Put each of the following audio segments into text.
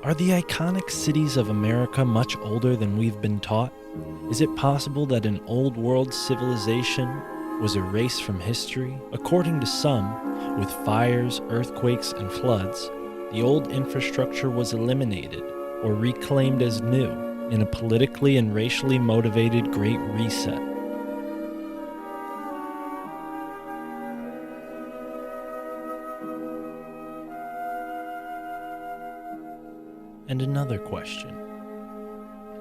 Are the iconic cities of America much older than we've been taught? Is it possible that an old world civilization was erased from history? According to some, with fires, earthquakes, and floods, the old infrastructure was eliminated or reclaimed as new in a politically and racially motivated Great Reset. And another question.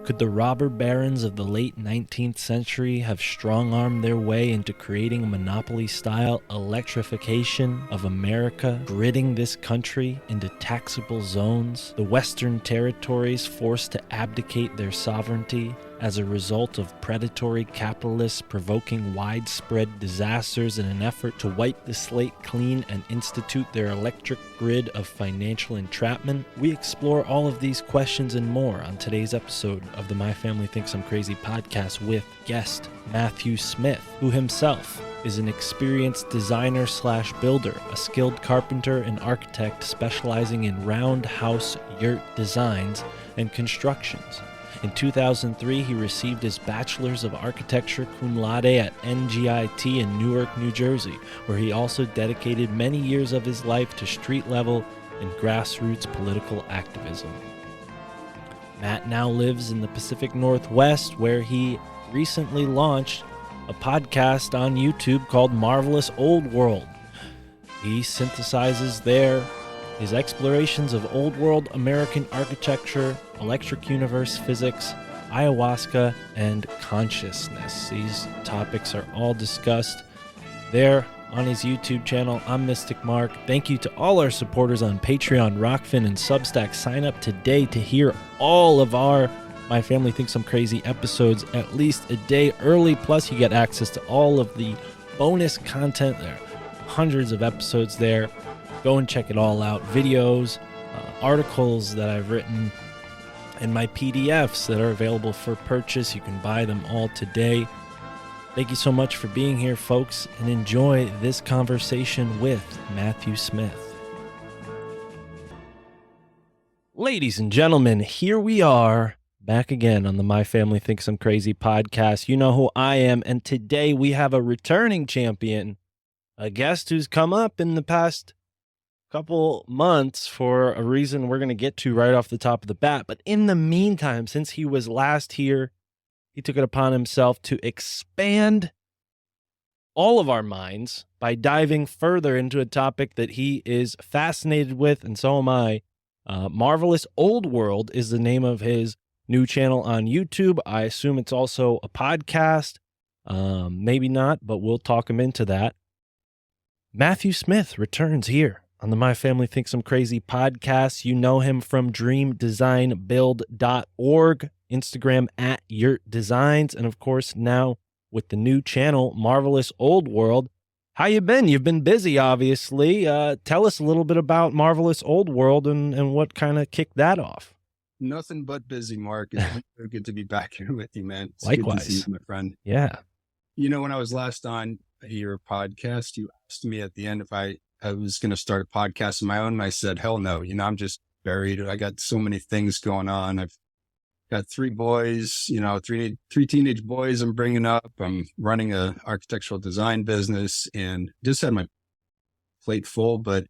Could the robber barons of the late 19th century have strong-armed their way into creating a monopoly-style electrification of America, gridding this country into taxable zones, the Western territories forced to abdicate their sovereignty as a result of predatory capitalists provoking widespread disasters in an effort to wipe the slate clean and institute their electric grid of financial entrapment? We explore all of these questions and more on today's episode of the My Family Thinks I'm Crazy podcast with guest Matthew Smith, who himself is an experienced designer/builder, a skilled carpenter and architect specializing in roundhouse yurt designs and constructions. In 2003, he received his Bachelor's of Architecture cum laude at NGIT in Newark, New Jersey, where he also dedicated many years of his life to street-level and grassroots political activism. Matt now lives in the Pacific Northwest, where he recently launched a podcast on YouTube called Marvelous Old World. He synthesizes there his explorations of old world American architecture, electric universe physics, ayahuasca, and consciousness. These topics are all discussed there on his YouTube channel. I'm Mystic Mark. Thank you to all our supporters on Patreon, Rockfin, and Substack. Sign up today to hear all of our My Family Thinks I'm Crazy episodes at least a day early. Plus, you get access to all of the bonus content. There are hundreds of episodes there. Go and check it all out. Videos, articles that I've written, and my PDFs that are available for purchase. You can buy them all today. Thank you so much for being here, folks, and enjoy this conversation with Matthew Smith. Ladies and gentlemen, here we are back again on the My Family Thinks I'm Crazy podcast. You know who I am, and today we have a returning champion, a guest who's come up in the past couple months for a reason we're going to get to right off the top of the bat. But in the meantime, since he was last here, he took it upon himself to expand all of our minds by diving further into a topic that he is fascinated with, and so am I. Marvelous Old World is the name of his new channel on YouTube. I assume it's also a podcast. Maybe not, but we'll talk him into that. Matthew Smith returns here on the My Family Thinks I'm Crazy podcast. You know him from dreamdesignbuild.org, Instagram at Yurt Designs, and of course now with the new channel, Marvelous Old World. How you been? You've been busy, obviously. Tell us a little bit about Marvelous Old World and what kind of kicked that off. Nothing but busy, Mark. It's good to be back here with you, man. It's Likewise. Good to see you, my friend. Yeah. You know, when I was last on your podcast, you asked me at the end if I was going to start a podcast of my own. And I said, hell no. You know, I'm just buried. I got so many things going on. I've got three boys, you know, three teenage boys I'm bringing up. I'm running a architectural design business and just had my plate full, but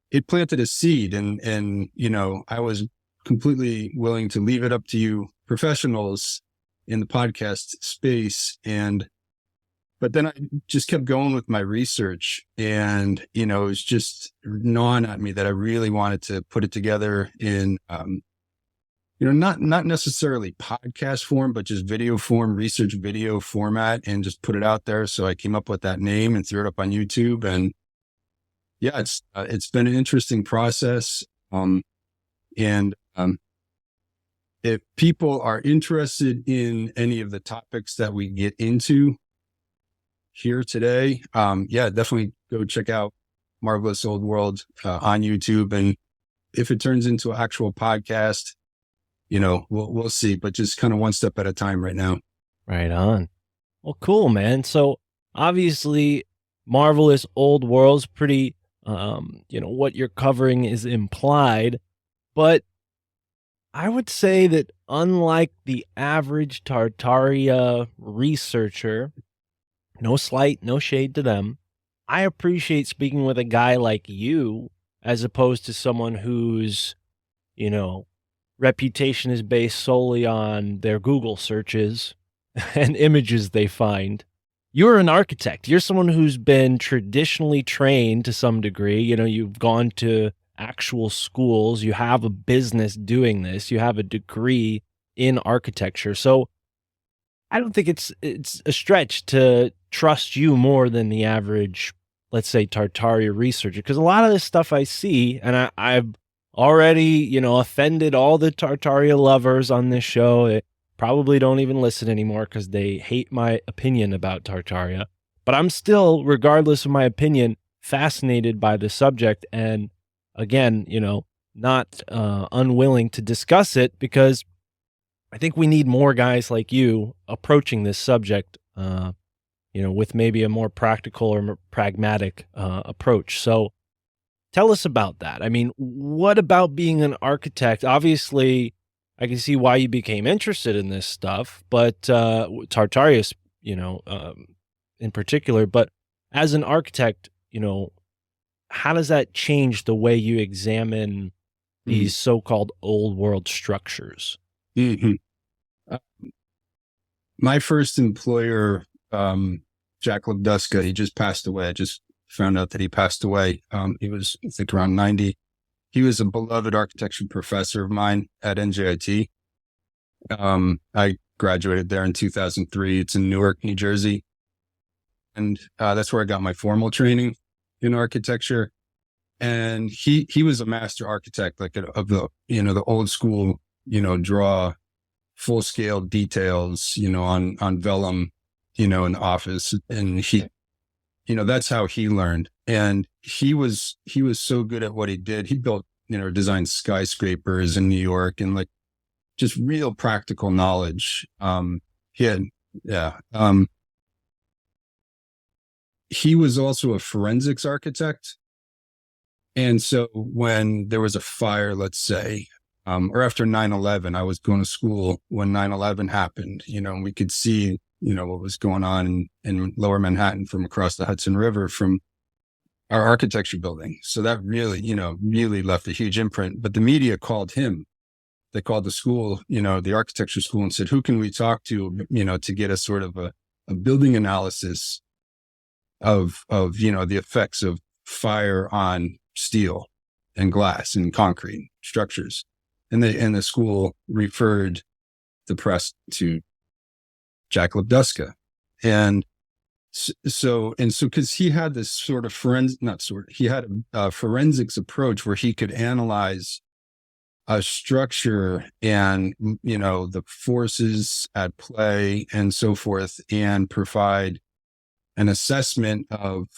it planted a seed and, you know, I was completely willing to leave it up to you professionals in the podcast space. But then I just kept going with my research and, you know, it was just gnawing at me that I really wanted to put it together in, you know, not necessarily podcast form, but just video form, research video format, and just put it out there. So I came up with that name and threw it up on YouTube. And yeah, it's been an interesting process. If people are interested in any of the topics that we get into here today, definitely go check out Marvelous Old World on YouTube. And if it turns into an actual podcast, you know, we'll see, but just kind of one step at a time right now. Right on. Well, cool, man. So obviously Marvelous Old World's pretty, what you're covering is implied, but I would say that unlike the average Tartaria researcher, no slight, no shade to them, I appreciate speaking with a guy like you as opposed to someone whose, you know, reputation is based solely on their Google searches and images they find. You're an architect. You're someone who's been traditionally trained to some degree. You've gone to actual schools. You have a business doing this. You have a degree in architecture. So I don't think it's a stretch to trust you more than the average, let's say, Tartaria researcher. Because a lot of this stuff I see, and I've already, offended all the Tartaria lovers on this show. They probably don't even listen anymore because they hate my opinion about Tartaria. But I'm still, regardless of my opinion, fascinated by the subject. And again, not unwilling to discuss it because I think we need more guys like you approaching this subject, with maybe a more practical or more pragmatic approach. So tell us about that. I mean, what about being an architect? Obviously, I can see why you became interested in this stuff, but Tartarius, in particular. But as an architect, how does that change the way you examine these so-called old world structures? Mm-hmm. My first employer, Jack Lebduska, he just passed away. I just found out that he passed away. He was, I think, around 90. He was a beloved architecture professor of mine at NJIT. I graduated there in 2003. It's in Newark, New Jersey. And that's where I got my formal training in architecture. And he was a master architect, like of the old school, draw full scale details, on vellum, in the office. And that's how he learned. And he was so good at what he did. He built, designed skyscrapers in New York and like just real practical knowledge. He was also a forensics architect. And so when there was a fire, let's say, or after 9/11, I was going to school when 9/11 happened, and we could see, what was going on in lower Manhattan from across the Hudson River from our architecture building. So that really, really left a huge imprint. But the media called him. They called the school, the architecture school, and said, who can we talk to, to get a sort of a building analysis of, the effects of fire on steel and glass and concrete structures. And the school referred the press to Jack Lebduska. And so, because he had this sort of he had a forensics approach where he could analyze a structure and, the forces at play and so forth, and provide an assessment of,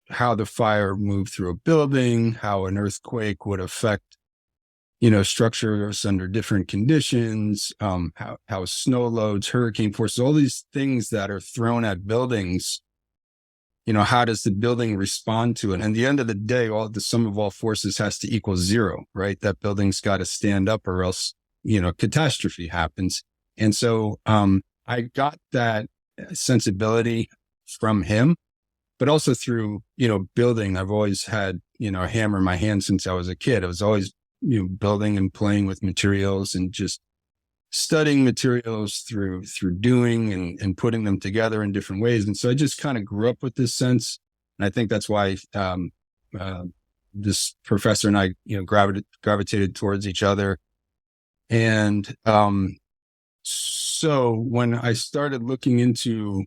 how the fire moved through a building, how an earthquake would affect, structures under different conditions, how snow loads, hurricane forces, all these things that are thrown at buildings, how does the building respond to it? And at the end of the day, the sum of all forces has to equal zero, right? That building's got to stand up or else, catastrophe happens. And so I got that sensibility from him, but also through, building. I've always had, a hammer in my hand since I was a kid. I was always, building and playing with materials and just studying materials through doing and putting them together in different ways. And so I just kind of grew up with this sense. And I think that's why this professor and I, gravitated towards each other. And so when I started looking into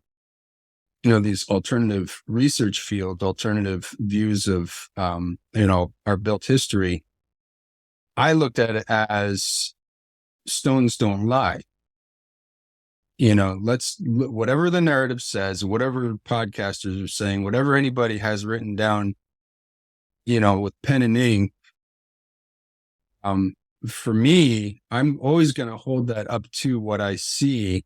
these alternative research fields, alternative views of, our built history, I looked at it as stones don't lie. Whatever the narrative says, whatever podcasters are saying, whatever anybody has written down, with pen and ink, for me, I'm always going to hold that up to what I see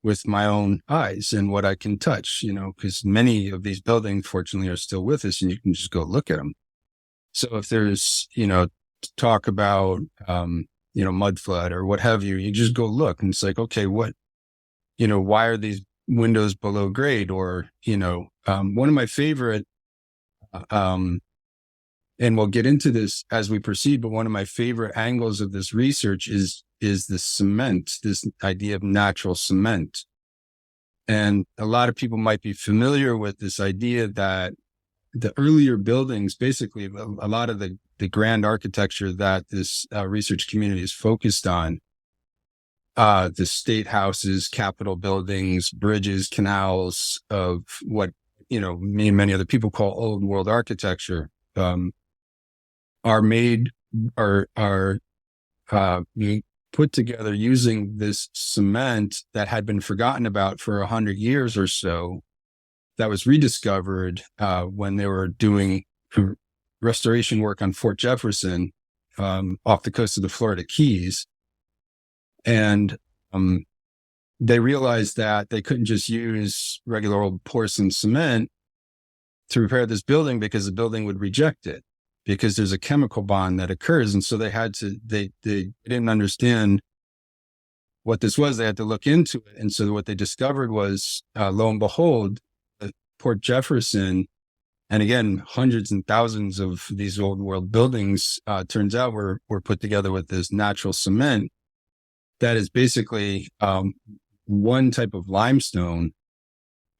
with my own eyes and what I can touch, because many of these buildings, fortunately, are still with us and you can just go look at them. So if there's, talk about, mud flood or what have you, you just go look and it's like, okay, why are these windows below grade? Or, one of my favorite, and we'll get into this as we proceed, but one of my favorite angles of this research is the cement, this idea of natural cement. And a lot of people might be familiar with this idea that the earlier buildings, basically a lot of the grand architecture that this research community is focused on, the state houses, capitol buildings, bridges, canals, of what, me and many other people call old world architecture, are made, are put together using this cement that had been forgotten about for 100 years or so, that was rediscovered when they were doing restoration work on Fort Jefferson, off the coast of the Florida Keys. And they realized that they couldn't just use regular old porcelain cement to repair this building because the building would reject it, because there's a chemical bond that occurs. And so they didn't understand what this was. They had to look into it. And so what they discovered was, lo and behold, Port Jefferson, and again, hundreds and thousands of these old world buildings, turns out were put together with this natural cement that is basically one type of limestone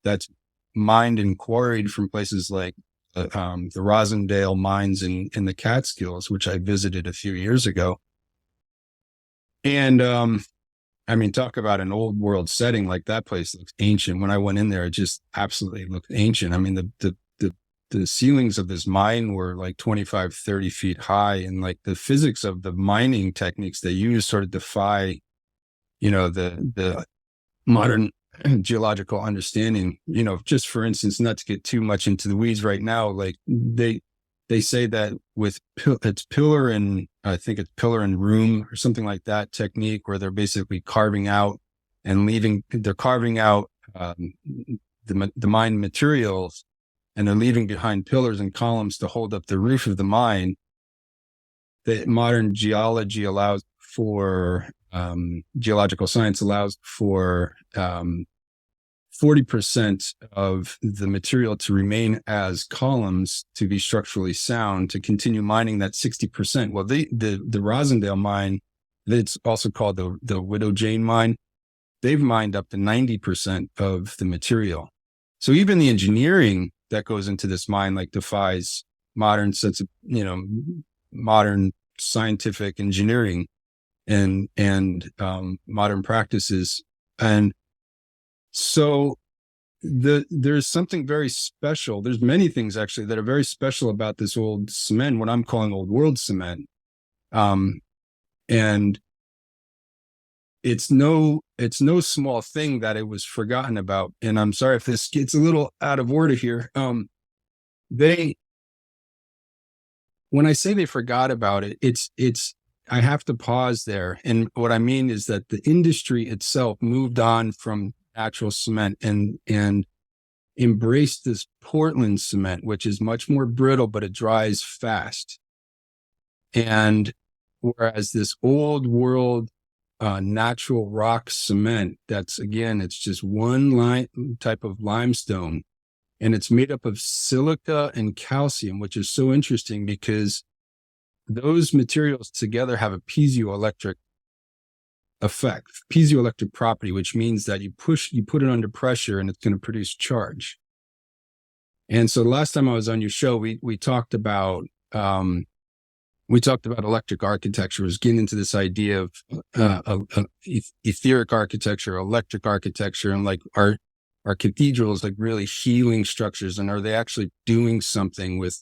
that's mined and quarried from places like the Rosendale mines in the Catskills, which I visited a few years ago. And talk about an old world setting. Like, that place looks ancient. When I went in there, it just absolutely looked ancient. I mean, the ceilings of this mine were like 25, 30 feet high. And like the physics of the mining techniques they use sort of defy, the modern geological understanding. Just for instance, not to get too much into the weeds right now, like they say that with it's pillar and room or something like that technique, where they're basically carving out the mine materials, and they're leaving behind pillars and columns to hold up the roof of the mine. That modern geology allows for, geological science allows for 40% of the material to remain as columns, to be structurally sound, to continue mining that 60%. Well, the Rosendale mine, it's also called the Widow Jane mine, they've mined up to 90% of the material. So even the engineering that goes into this mine like defies modern sense of, modern scientific engineering and modern practices. And so there's something very special. There's many things actually that are very special about this old cement, what I'm calling old world cement. And it's no small thing that it was forgotten about. And I'm sorry if this gets a little out of order here. When I say they forgot about it, I have to pause there. And what I mean is that the industry itself moved on from natural cement and embraced this Portland cement, which is much more brittle, but it dries fast. And whereas this old world natural rock cement, it's just one type of limestone, and it's made up of silica and calcium, which is so interesting because those materials together have a piezoelectric effect, piezoelectric property, which means that you put it under pressure and it's going to produce charge. And so the last time I was on your show, we talked about electric architecture, was getting into this idea of etheric architecture, electric architecture, and like our cathedrals, like really healing structures, and are they actually doing something with,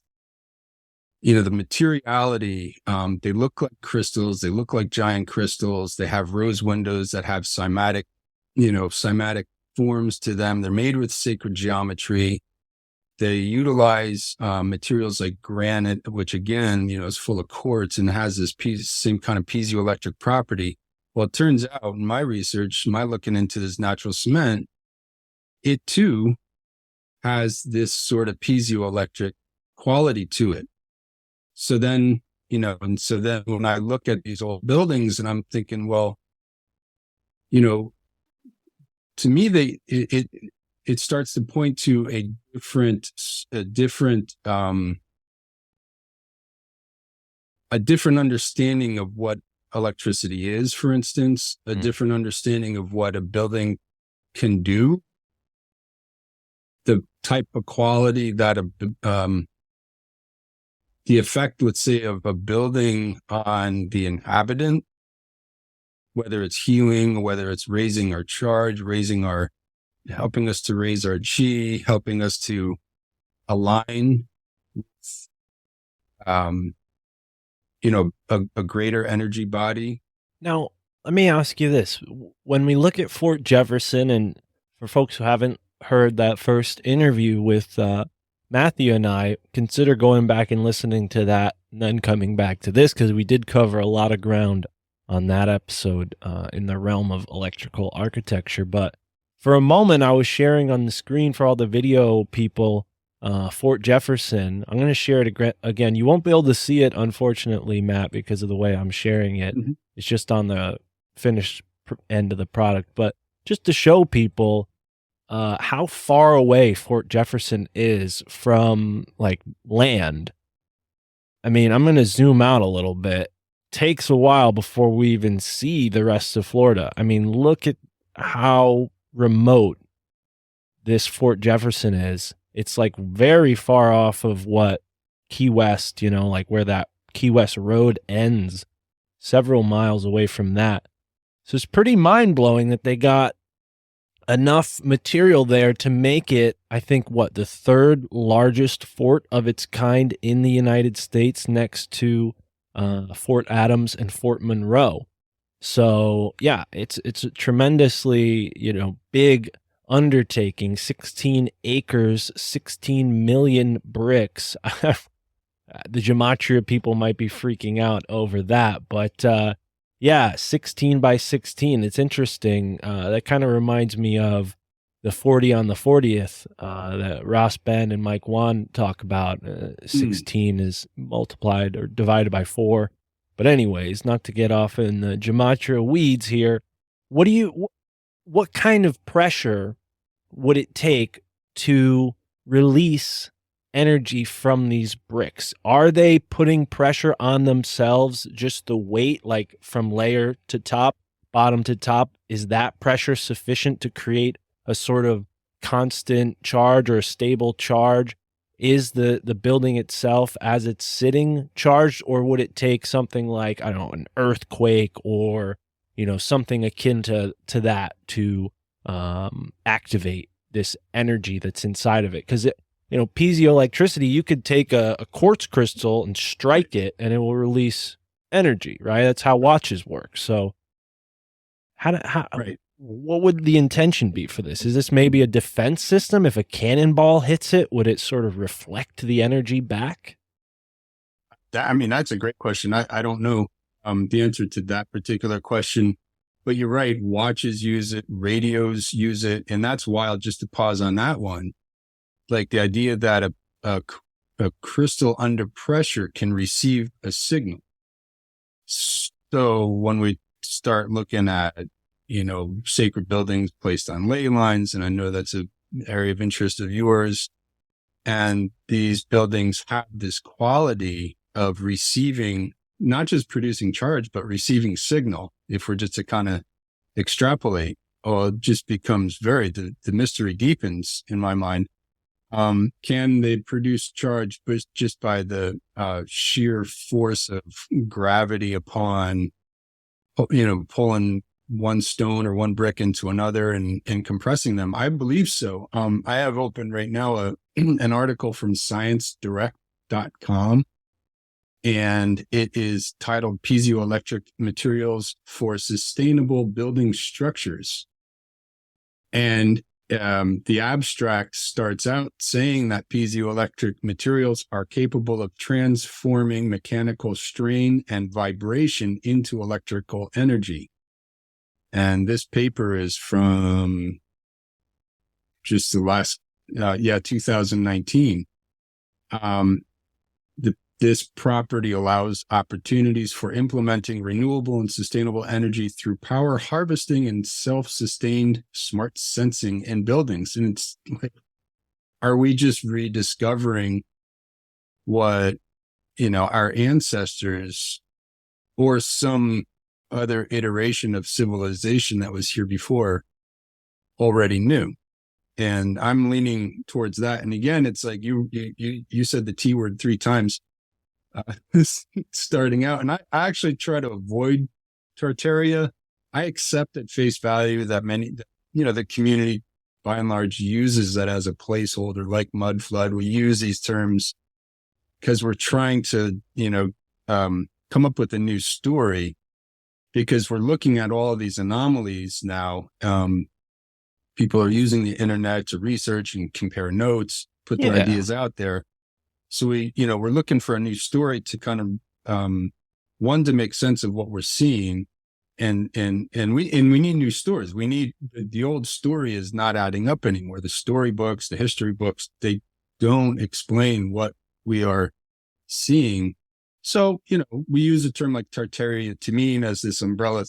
the materiality? They look like crystals. They look like giant crystals. They have rose windows that have cymatic forms to them. They're made with sacred geometry. They utilize materials like granite, which again, is full of quartz and has this same kind of piezoelectric property. Well, it turns out in my research, my looking into this natural cement, it too has this sort of piezoelectric quality to it. So then And so then when I look at these old buildings and I'm thinking, well, to me, it starts to point to a different understanding of what electricity is, for instance, a different understanding of what a building can do, the type of quality that the effect, let's say, of a building on the inhabitant, whether it's healing, whether it's raising our charge, helping us to raise our chi, helping us to align with, a greater energy body. Now, let me ask you this. When we look at Fort Jefferson, and for folks who haven't heard that first interview with Matthew and I, consider going back and listening to that and then coming back to this, because we did cover a lot of ground on that episode in the realm of electrical architecture. But for a moment, I was sharing on the screen for all the video people Fort Jefferson. I'm going to share it again. You won't be able to see it, unfortunately, Matt, because of the way I'm sharing it. Mm-hmm. It's just on the finished end of the product. But just to show people how far away Fort Jefferson is from like land. I mean, I'm going to zoom out a little bit. Takes a while before we even see the rest of Florida. I mean, look at how remote this Fort Jefferson is. It's like very far off of what Key West, like where that Key West road ends, several miles away from that. So it's pretty mind blowing that they got enough material there to make it, I think, the third largest fort of its kind in the United States, next to Fort Adams and Fort Monroe. So yeah, it's a tremendously, big undertaking. 16 acres, 16 million bricks. The gematria people might be freaking out over that, but yeah, 16 by 16. It's interesting. That kind of reminds me of the 40 on the 40th that Ross Ben and Mike Wan talk about. 16 is multiplied or divided by 4. But anyways, not to get off in the gematria weeds here, what kind of pressure would it take to release energy from these bricks? Are they putting pressure on themselves, just the weight, like from layer to top, bottom to top? Is that pressure sufficient to create a sort of constant charge or a stable charge? Is the building itself, as it's sitting, charged, or would it take something like, I don't know, an earthquake or, something akin to that to activate this energy that's inside of it? Because piezoelectricity, you could take a quartz crystal and strike it and it will release energy, right? That's how watches work. So Right. What would the intention be for this? Is this maybe a defense system? If a cannonball hits it, would it sort of reflect the energy back? That's a great question. I don't know the answer to that particular question, but you're right. Watches use it, radios use it. And that's wild. Just to pause on that one, like the idea that a crystal under pressure can receive a signal. So when we start looking at, sacred buildings placed on ley lines, and I know that's an area of interest of yours, and these buildings have this quality of receiving, not just producing charge, but receiving signal. If we're just to kind of extrapolate, it just becomes the mystery deepens in my mind. Can they produce charge just by the sheer force of gravity upon, pulling one stone or one brick into another and compressing them? I believe so. I have open right now an article from ScienceDirect.com, and it is titled Piezoelectric Materials for Sustainable Building Structures. And the abstract starts out saying that piezoelectric materials are capable of transforming mechanical strain and vibration into electrical energy. And this paper is from just the last, 2019. The this property allows opportunities for implementing renewable and sustainable energy through power harvesting and self-sustained smart sensing in buildings. And it's like, are we just rediscovering what, our ancestors or some other iteration of civilization that was here before already knew? And I'm leaning towards that. And again, it's like you said the T word 3 times starting out. And I actually try to avoid Tartaria. I accept at face value that the community by and large uses that as a placeholder, like mud flood. We use these terms because we're trying to, come up with a new story, because we're looking at all of these anomalies now. People are using the internet to research and compare notes, put their ideas out there. So we're looking for a new story to kind of, one, to make sense of what we're seeing. And we need new stories. We need, the old story is not adding up anymore. The storybooks, the history books, they don't explain what we are seeing. So, we use a term like Tartaria to mean as this umbrella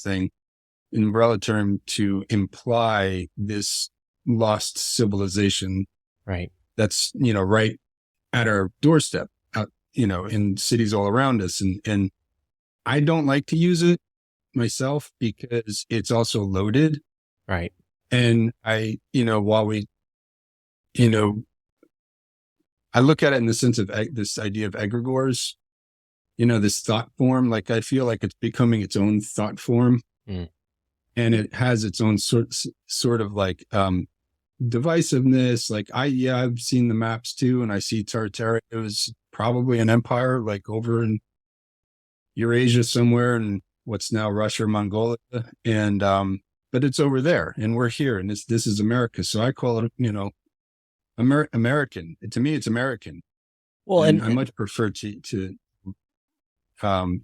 term to imply this lost civilization. Right. That's, right at our doorstep, in cities all around us. And I don't like to use it myself because it's also loaded. Right. And I, while we, I look at it in the sense of this idea of egregores, this thought form. Like, I feel like it's becoming its own thought form. And it has its own sort of like, divisiveness. Like I've seen the maps too. And I see Tartaria was probably an empire, like over in Eurasia somewhere, and what's now Russia or Mongolia. And, but it's over there and we're here, and this is America. So I call it, American. To me, it's American. Well, and I much prefer to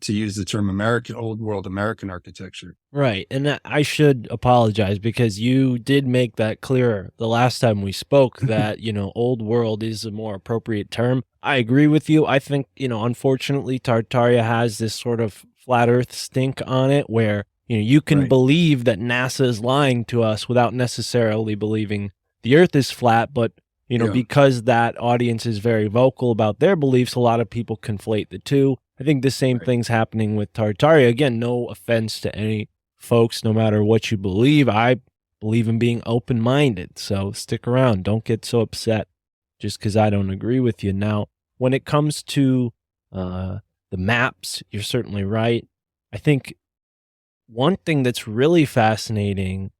use the term American, old world American architecture. Right. And I should apologize because you did make that clear the last time we spoke that, old world is a more appropriate term. I agree with you. I think, unfortunately, Tartaria has this sort of flat earth stink on it where, you can believe that NASA is lying to us without necessarily believing the earth is flat. But, because that audience is very vocal about their beliefs, a lot of people conflate the two. I think the same thing's happening with Tartaria. Again, no offense to any folks, no matter what you believe. I believe in being open-minded, so stick around. Don't get so upset just because I don't agree with you. Now, when it comes to the maps, you're certainly right. I think one thing that's really fascinating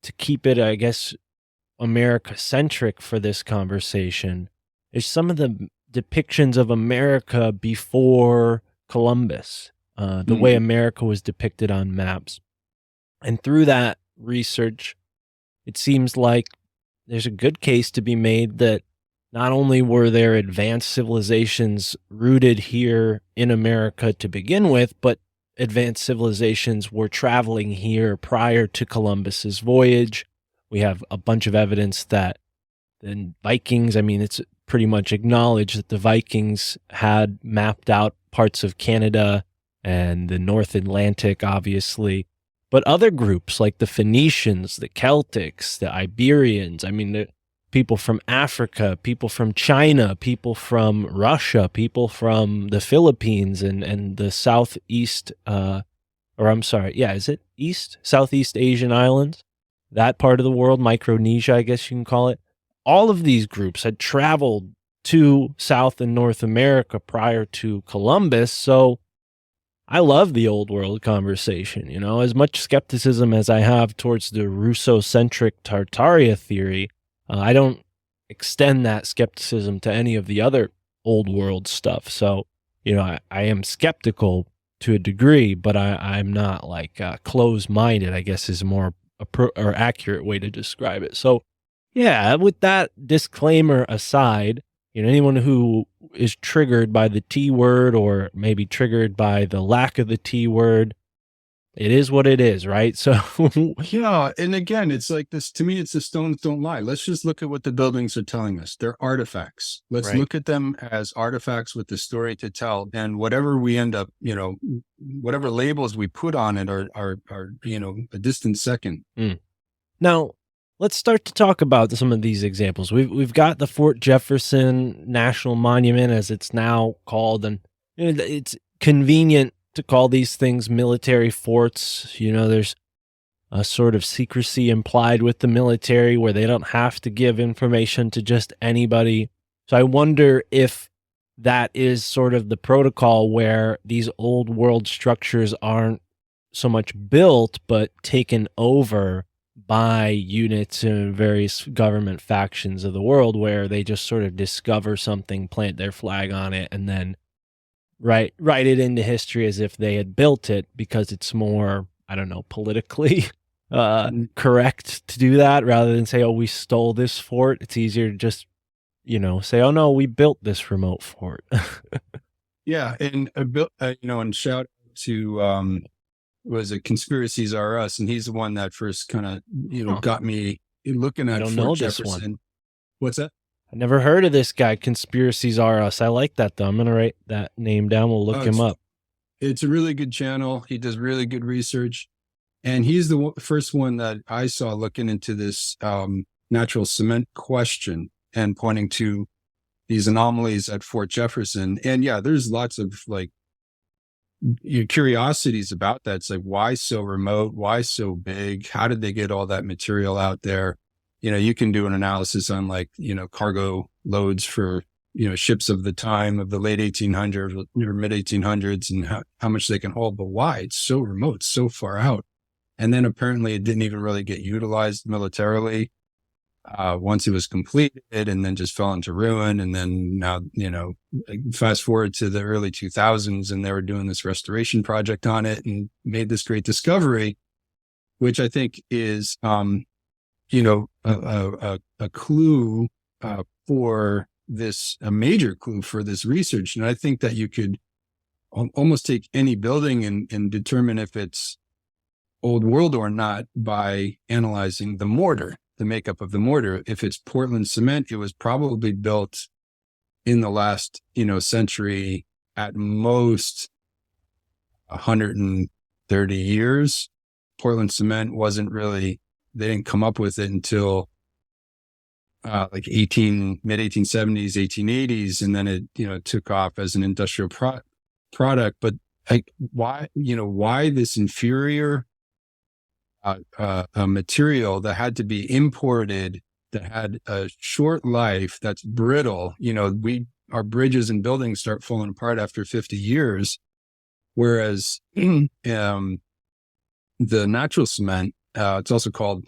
to keep it, I guess, America-centric for this conversation is some of the depictions of America before Columbus, the way America was depicted on maps. And through that research, it seems like there's a good case to be made that not only were there advanced civilizations rooted here in America to begin with, but advanced civilizations were traveling here prior to Columbus's voyage. We have a bunch of evidence that the Vikings, it's pretty much acknowledged that the Vikings had mapped out parts of Canada and the North Atlantic, obviously. But other groups like the Phoenicians, the Celtics, the Iberians, the people from Africa, people from China, people from Russia, people from the Philippines and the Southeast, is it East? Southeast Asian islands? That part of the world, Micronesia, I guess you can call it. All of these groups had traveled to South and North America prior to Columbus. So I love the old world conversation, as much skepticism as I have towards the Russo-centric Tartaria theory. I don't extend that skepticism to any of the other old world stuff. So, I am skeptical to a degree, but I'm not like closed-minded, I guess is a more or accurate way to describe it. So, yeah, with that disclaimer aside, anyone who is triggered by the T word or maybe triggered by the lack of the T word, it is what it is, right? So Yeah. And again, it's like this to me, it's the stones don't lie. Let's just look at what the buildings are telling us. They're artifacts. Let's right. look at them as artifacts with the story to tell. And whatever we end up, whatever labels we put on it are a distant second. Mm. Now, let's start to talk about some of these examples. We've got the Fort Jefferson National Monument, as it's now called, and it's convenient to call these things military forts. There's a sort of secrecy implied with the military where they don't have to give information to just anybody. So I wonder if that is sort of the protocol where these old world structures aren't so much built, but taken over by units in various government factions of the world, where they just sort of discover something, plant their flag on it, and then write it into history as if they had built it, because it's more, I don't know, politically correct to do that rather than say, oh, we stole this fort. It's easier to just, say, oh no, we built this remote fort. Yeah. And and shout out to was it Conspiracies Are Us, and he's the one that first kind of Huh. got me looking I at don't Fort know this Jefferson. one. What's that? I never heard of this guy. Conspiracies Are Us. I like that though. I'm gonna write that name down. We'll look Oh, him up. it's a really good channel. He does really good research, and he's the first one that I saw looking into this natural cement question and pointing to these anomalies at Fort Jefferson. And yeah, there's lots of like your curiosities about that. It's like, why so remote? Why so big? How did they get all that material out there? You can do an analysis on like, cargo loads for, ships of the time of the late 1800s or mid 1800s and how much they can hold, but why? It's so remote, so far out. And then apparently it didn't even really get utilized militarily once it was completed, and then just fell into ruin. And then now, fast forward to the early 2000s, and they were doing this restoration project on it and made this great discovery, which I think is, a clue for this, a major clue for this research. And I think that you could almost take any building and determine if it's old world or not by analyzing the mortar, the makeup of the mortar. If it's Portland cement, it was probably built in the last, century, at most 130 years. Portland cement wasn't really, they didn't come up with it until like mid 1870s, 1880s. And then it, took off as an industrial product. But like, why this inferior a material that had to be imported, that had a short life, that's brittle? Our bridges and buildings start falling apart after 50 years. Whereas the natural cement, it's also called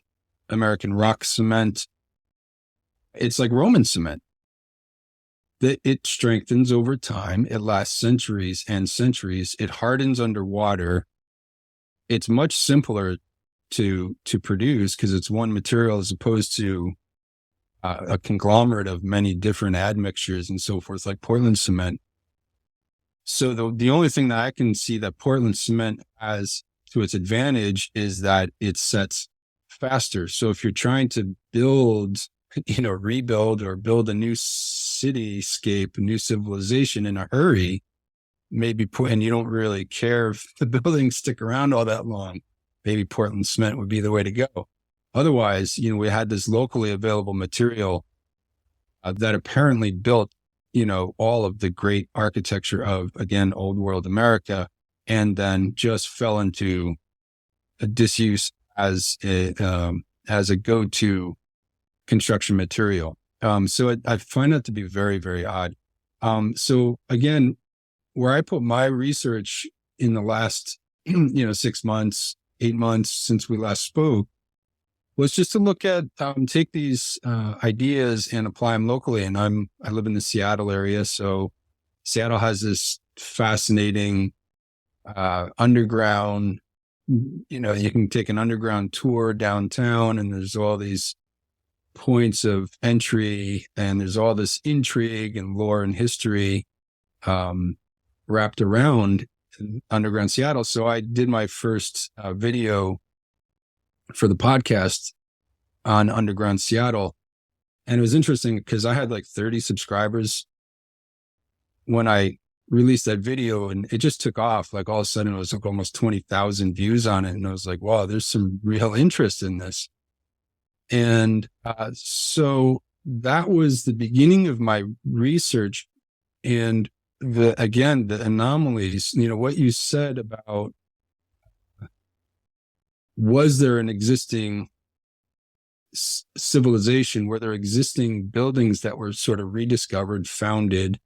American rock cement. It's like Roman cement. It strengthens over time. It lasts centuries and centuries. It hardens underwater. It's much simpler to produce because it's one material as opposed to a conglomerate of many different admixtures and so forth, like Portland cement. So the only thing that I can see that Portland cement has to its advantage is that it sets faster. So if you're trying to build, rebuild or build a new cityscape, a new civilization in a hurry, and you don't really care if the buildings stick around all that long, maybe Portland cement would be the way to go. Otherwise, we had this locally available material that apparently built, all of the great architecture of, again, old world America, and then just fell into a disuse as a go-to construction material. So I find that to be very, very odd. So again, where I put my research in the last, 6 months, 8 months since we last spoke, was just to look at, take these ideas and apply them locally. And I live in the Seattle area. So Seattle has this fascinating underground, you can take an underground tour downtown, and there's all these points of entry, and there's all this intrigue and lore and history wrapped around. underground Seattle. So I did my first video for the podcast on underground Seattle. And it was interesting because I had like 30 subscribers when I released that video, and it just took off. Like all of a sudden it was like almost 20,000 views on it. And I was like, wow, there's some real interest in this. And so that was the beginning of my research. And the anomalies, what you said about, was there an existing civilization? Were there existing buildings that were sort of rediscovered, founded,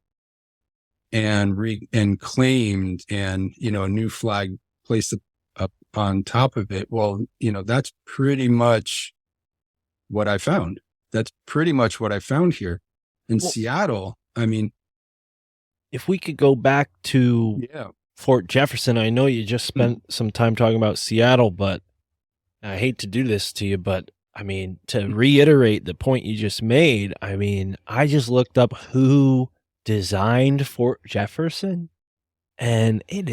and claimed, and a new flag placed up on top of it? Well, that's pretty much what I found. That's pretty much what I found here in Seattle. I mean, if we could go back to Fort Jefferson, I know you just spent some time talking about Seattle, but I hate to do this to you, but I mean, to reiterate the point you just made, I mean, I just looked up who designed Fort Jefferson, and it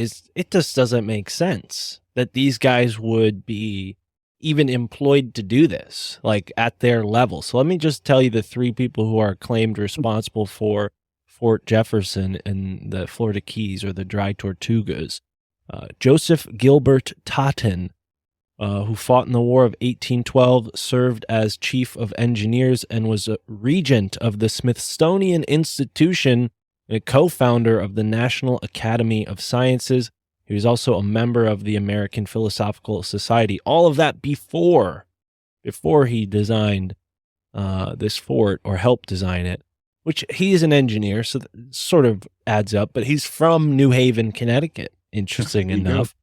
just doesn't make sense that these guys would be even employed to do this, like at their level. So let me just tell you the three people who are claimed responsible for Fort Jefferson and the Florida Keys, or the Dry Tortugas. Joseph Gilbert Totten, who fought in the War of 1812, served as chief of engineers, and was a regent of the Smithsonian Institution and a co-founder of the National Academy of Sciences. He was also a member of the American Philosophical Society. All of that before he designed this fort, or helped design it, which he is an engineer, so that sort of adds up. But he's from New Haven, Connecticut, interesting enough.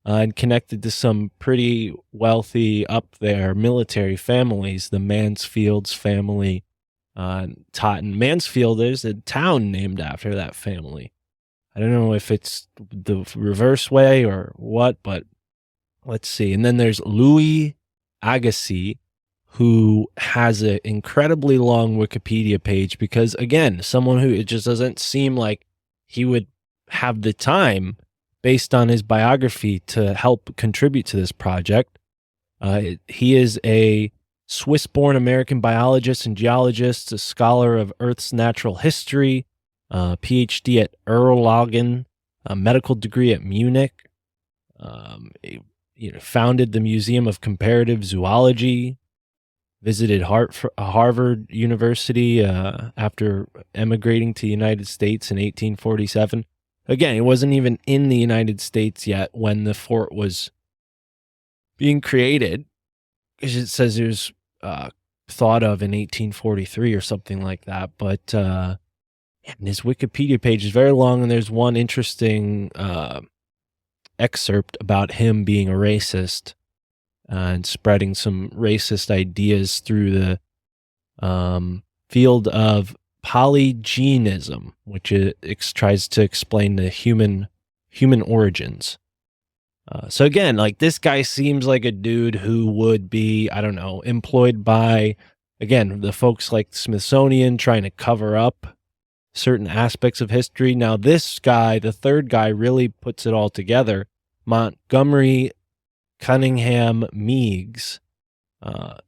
And connected to some pretty wealthy up there military families, the Mansfields family. Totten. Mansfield is a town named after that family. I don't know if it's the reverse way or what, but let's see. And then there's Louis Agassiz, who has an incredibly long Wikipedia page, because, again, someone who, it just doesn't seem like he would have the time, based on his biography, to help contribute to this project. He is a Swiss-born American biologist and geologist, a scholar of Earth's natural history, PhD at Erlangen, a medical degree at Munich. Founded the Museum of Comparative Zoology, visited Harvard University after emigrating to the United States in 1847. Again, it wasn't even in the United States yet when the fort was being created, because it says it was thought of in 1843 or something like that. But and his Wikipedia page is very long, and there's one interesting excerpt about him being a racist and spreading some racist ideas through the field of polygenism, which tries to explain the human origins. So again, like, this guy seems like a dude who would be, I don't know, employed by, again, the folks like Smithsonian, trying to cover up certain aspects of history. Now, this guy, the third guy, really puts it all together. Montgomery Cunningham Meigs,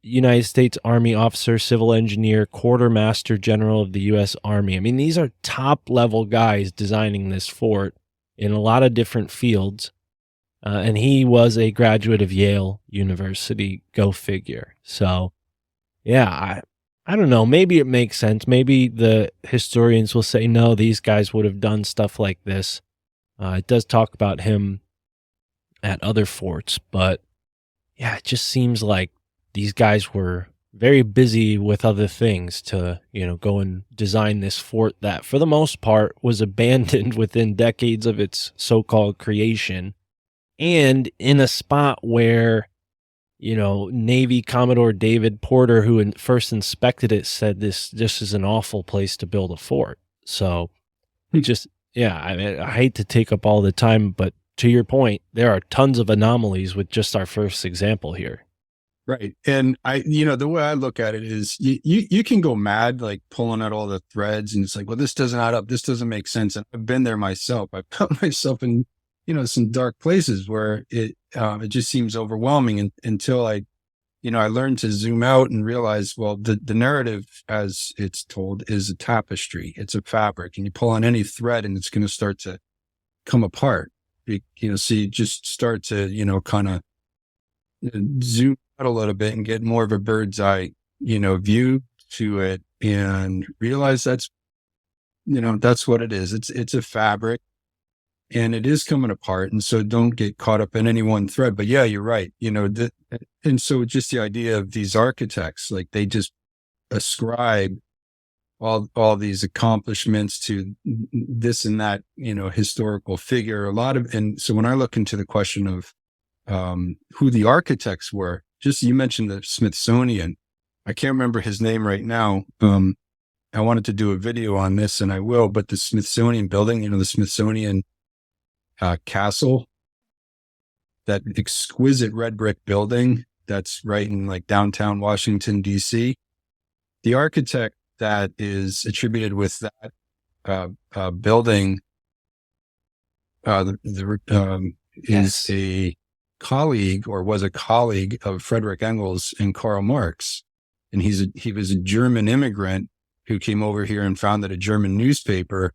United States Army officer, civil engineer, quartermaster general of the U.S. Army. I mean, these are top-level guys designing this fort in a lot of different fields. And he was a graduate of Yale University. Go figure. So, yeah, I don't know. Maybe it makes sense. Maybe the historians will say, no, these guys would have done stuff like this. It does talk about him at other forts, but yeah, it just seems like these guys were very busy with other things to, go and design this fort that, for the most part, was abandoned within decades of its so-called creation, and in a spot where, Navy Commodore David Porter, who first inspected it, said this is an awful place to build a fort. So just, yeah, I hate to take up all the time, but to your point, there are tons of anomalies with just our first example here. Right. And the way I look at it is you can go mad, like pulling out all the threads, and it's like, well, this doesn't add up. This doesn't make sense. And I've been there myself. I've put myself in some dark places where it just seems overwhelming, until I learned to zoom out and realize, well, the narrative as it's told is a tapestry. It's a fabric, and you pull on any thread and it's going to start to come apart. So you just start to, kind of zoom out a little bit and get more of a bird's eye, view to it, and realize that's what it is. It's a fabric, and it is coming apart. And so don't get caught up in any one thread. But yeah, you're right. And so just the idea of these architects, like they just ascribe all these accomplishments to this and that, historical figure, and so when I look into the question of who the architects were, just, you mentioned the Smithsonian. I can't remember his name right now. I wanted to do a video on this, and I will, but the Smithsonian building, the Smithsonian castle, that exquisite red brick building that's right in like downtown Washington, DC. The architect that is attributed with that building is a colleague, or was a colleague, of Frederick Engels and Karl Marx. And he was a German immigrant who came over here and founded a German newspaper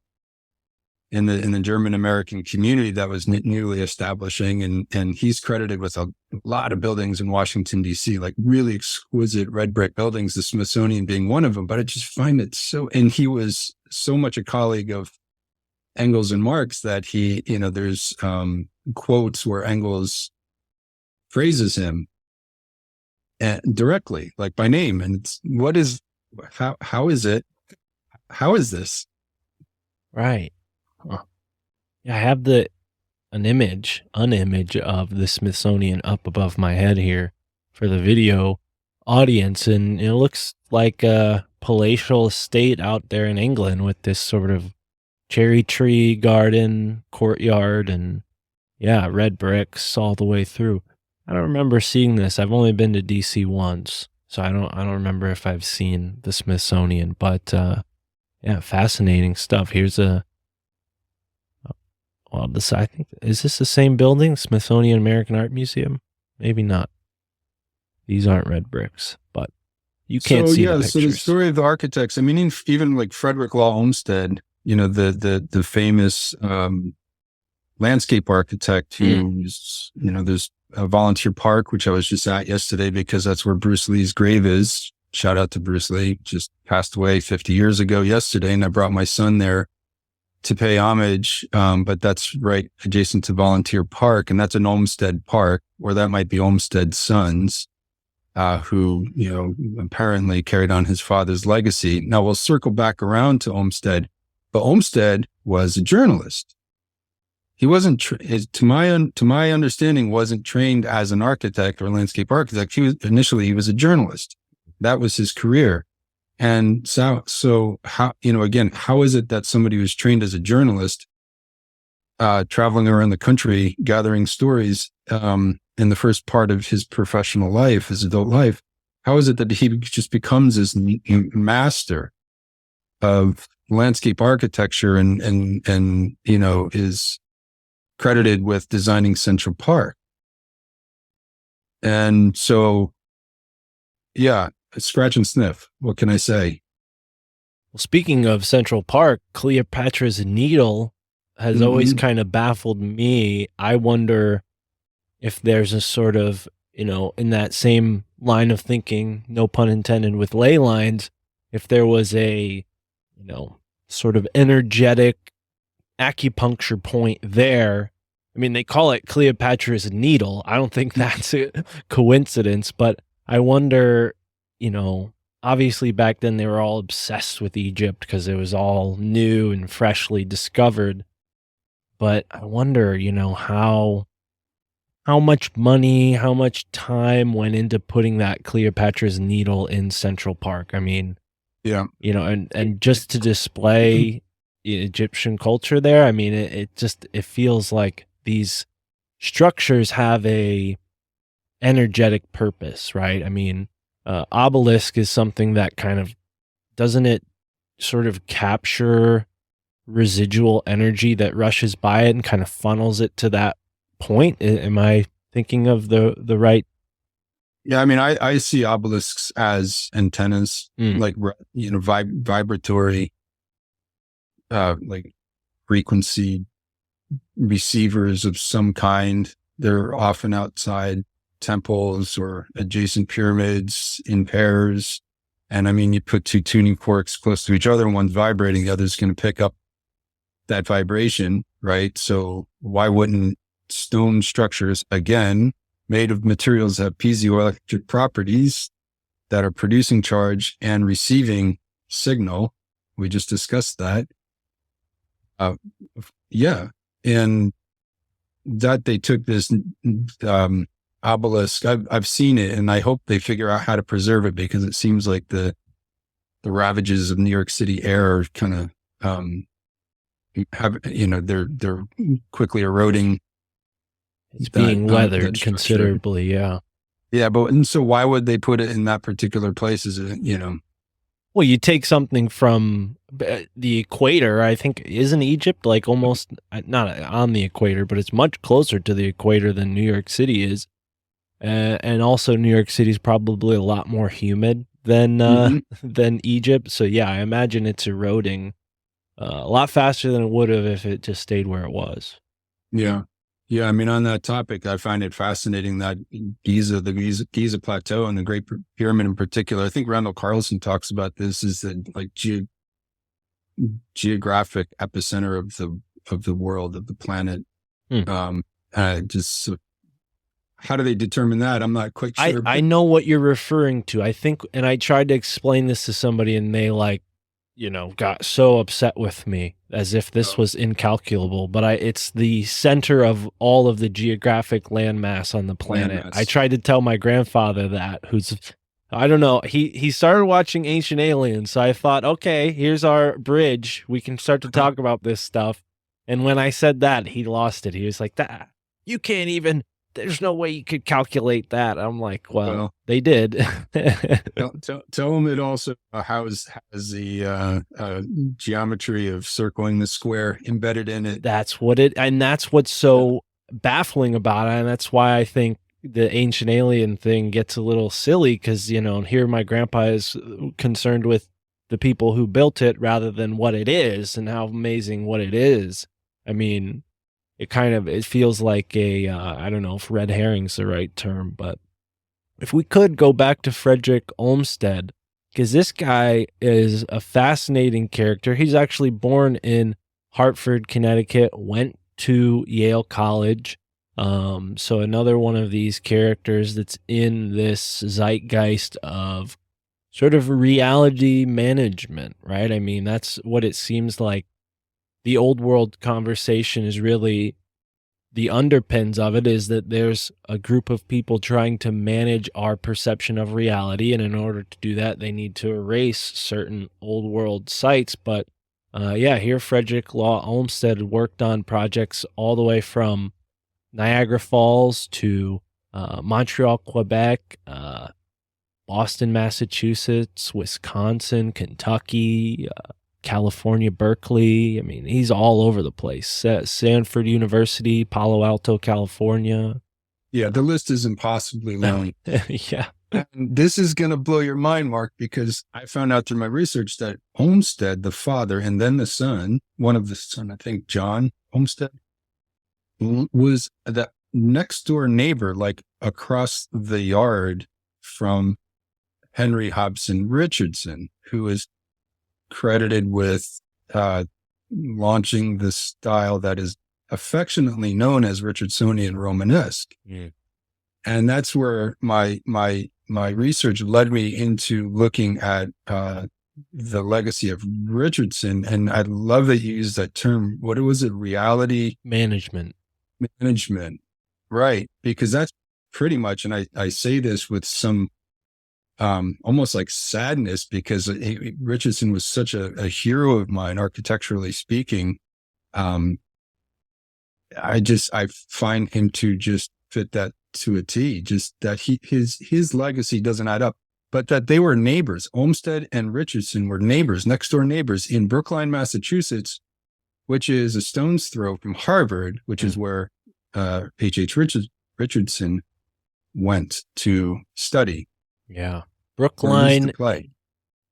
in the German American community that was newly establishing. And he's credited with a lot of buildings in Washington, DC, like really exquisite red brick buildings, the Smithsonian being one of them. But I just find it and he was so much a colleague of Engels and Marx that there's quotes where Engels phrases him directly, like by name. And how is this? Right. Yeah, I have an image of the Smithsonian up above my head here for the video audience, and it looks like a palatial estate out there in England with this sort of cherry tree garden, courtyard, and red bricks all the way through. I don't remember seeing this. I've only been to DC once, so I don't remember if I've seen the Smithsonian, but fascinating stuff. Here's I think, is this the same building? Smithsonian American Art Museum? Maybe not. These aren't red bricks, but you can't see the pictures. So the story of the architects, I mean, even like Frederick Law Olmsted, the famous landscape architect who's, there's a volunteer park, which I was just at yesterday because that's where Bruce Lee's grave is. Shout out to Bruce Lee, just passed away 50 years ago yesterday. And I brought my son there to pay homage. But that's right adjacent to Volunteer Park. And that's an Olmsted park, or that might be Olmsted's sons, who, apparently carried on his father's legacy. Now we'll circle back around to Olmsted, but Olmsted was a journalist. He wasn't, to my understanding, wasn't trained as an architect or landscape architect. He was a journalist. That was his career. And so how, again, how is it that somebody who's trained as a journalist, traveling around the country, gathering stories, in the first part of his professional life, his adult life, how is it that he just becomes this master of landscape architecture and is credited with designing Central Park? And so, scratch and sniff. What can I say? Well, speaking of Central Park, Cleopatra's Needle has always kind of baffled me. I wonder if there's a sort of, in that same line of thinking, no pun intended, with ley lines, if there was a, sort of energetic acupuncture point there. I mean, they call it Cleopatra's Needle. I don't think that's a coincidence, but I wonder, obviously back then they were all obsessed with Egypt because it was all new and freshly discovered. But I wonder, how much money, how much time went into putting that Cleopatra's Needle in Central Park. I mean, and just to display Egyptian culture there. I mean, it feels like these structures have a energetic purpose, right? I mean, obelisk is something that kind of, doesn't it sort of capture residual energy that rushes by it and kind of funnels it to that point. Am I thinking of the right? Yeah, I mean, I see obelisks as antennas, like, vibratory, like frequency receivers of some kind. They're often outside temples or adjacent pyramids in pairs. And I mean, you put two tuning forks close to each other, and one's vibrating, the other's going to pick up that vibration, right? So why wouldn't stone structures, again, made of materials that have piezoelectric properties that are producing charge and receiving signal? We just discussed that. Yeah. And that they took this obelisk. I've seen it, and I hope they figure out how to preserve it, because it seems like the ravages of New York City air are kind of they're quickly eroding. It's being weathered that considerably. Yeah. Yeah, and so why would they put it in that particular place? Is it, Well, you take something from the equator. I think, isn't Egypt like almost not on the equator, but it's much closer to the equator than New York City is. And also New York City is probably a lot more humid than than Egypt. So yeah, I imagine it's eroding a lot faster than it would have if it just stayed where it was. Yeah. Yeah. I mean, on that topic, I find it fascinating that the Giza Plateau and the Great Pyramid in particular, I think Randall Carlson talks about this, is the like geographic epicenter of the world, of the planet. Just how do they determine that? I'm not quite sure. I know what you're referring to. I think, and I tried to explain this to somebody, and they got so upset with me as if this was incalculable, but it's the center of all of the geographic landmass on the planet. I tried to tell my grandfather that, who's, I don't know, he started watching Ancient Aliens, so I thought, okay, here's our bridge. We can start to talk about this stuff. And when I said that, he lost it. He was like, "That you can't even, there's no way you could calculate that." I'm like, well they did. Tell them it also has the geometry of circling the square embedded in it. That's what's so baffling about it. And that's why I think the Ancient Alien thing gets a little silly, because, here my grandpa is concerned with the people who built it rather than what it is and how amazing what it is. I mean, it feels like I don't know if red herring's the right term, but if we could go back to Frederick Olmsted, because this guy is a fascinating character. He's actually born in Hartford, Connecticut, went to Yale College. So another one of these characters that's in this zeitgeist of sort of reality management, right? I mean, that's what it seems like. The old world conversation is really, the underpins of it is that there's a group of people trying to manage our perception of reality. And in order to do that, they need to erase certain old world sites. But here Frederick Law Olmsted worked on projects all the way from Niagara Falls to Montreal, Quebec, Boston, Massachusetts, Wisconsin, Kentucky, California, Berkeley. I mean, he's all over the place. Stanford University, Palo Alto, California. Yeah, the list is impossibly long. Yeah. And this is going to blow your mind, Mark, because I found out through my research that Olmsted, the father, and then the son, one of the son, I think John Olmsted, was the next door neighbor, like across the yard from Henry Hobson Richardson, who is credited with launching the style that is affectionately known as Richardsonian Romanesque. And that's where my research led me into looking at the legacy of Richardson. And I love that you used that term. What was it? Reality management. Right. Because that's pretty much, and I say this with some almost like sadness, because Richardson was such a hero of mine, architecturally speaking. I find him to just fit that to a T, just that his legacy doesn't add up, but that they were neighbors. Olmsted and Richardson were neighbors, next door neighbors in Brookline, Massachusetts, which is a stone's throw from Harvard, which is where H.H. Richardson went to study. Yeah. Or used to play.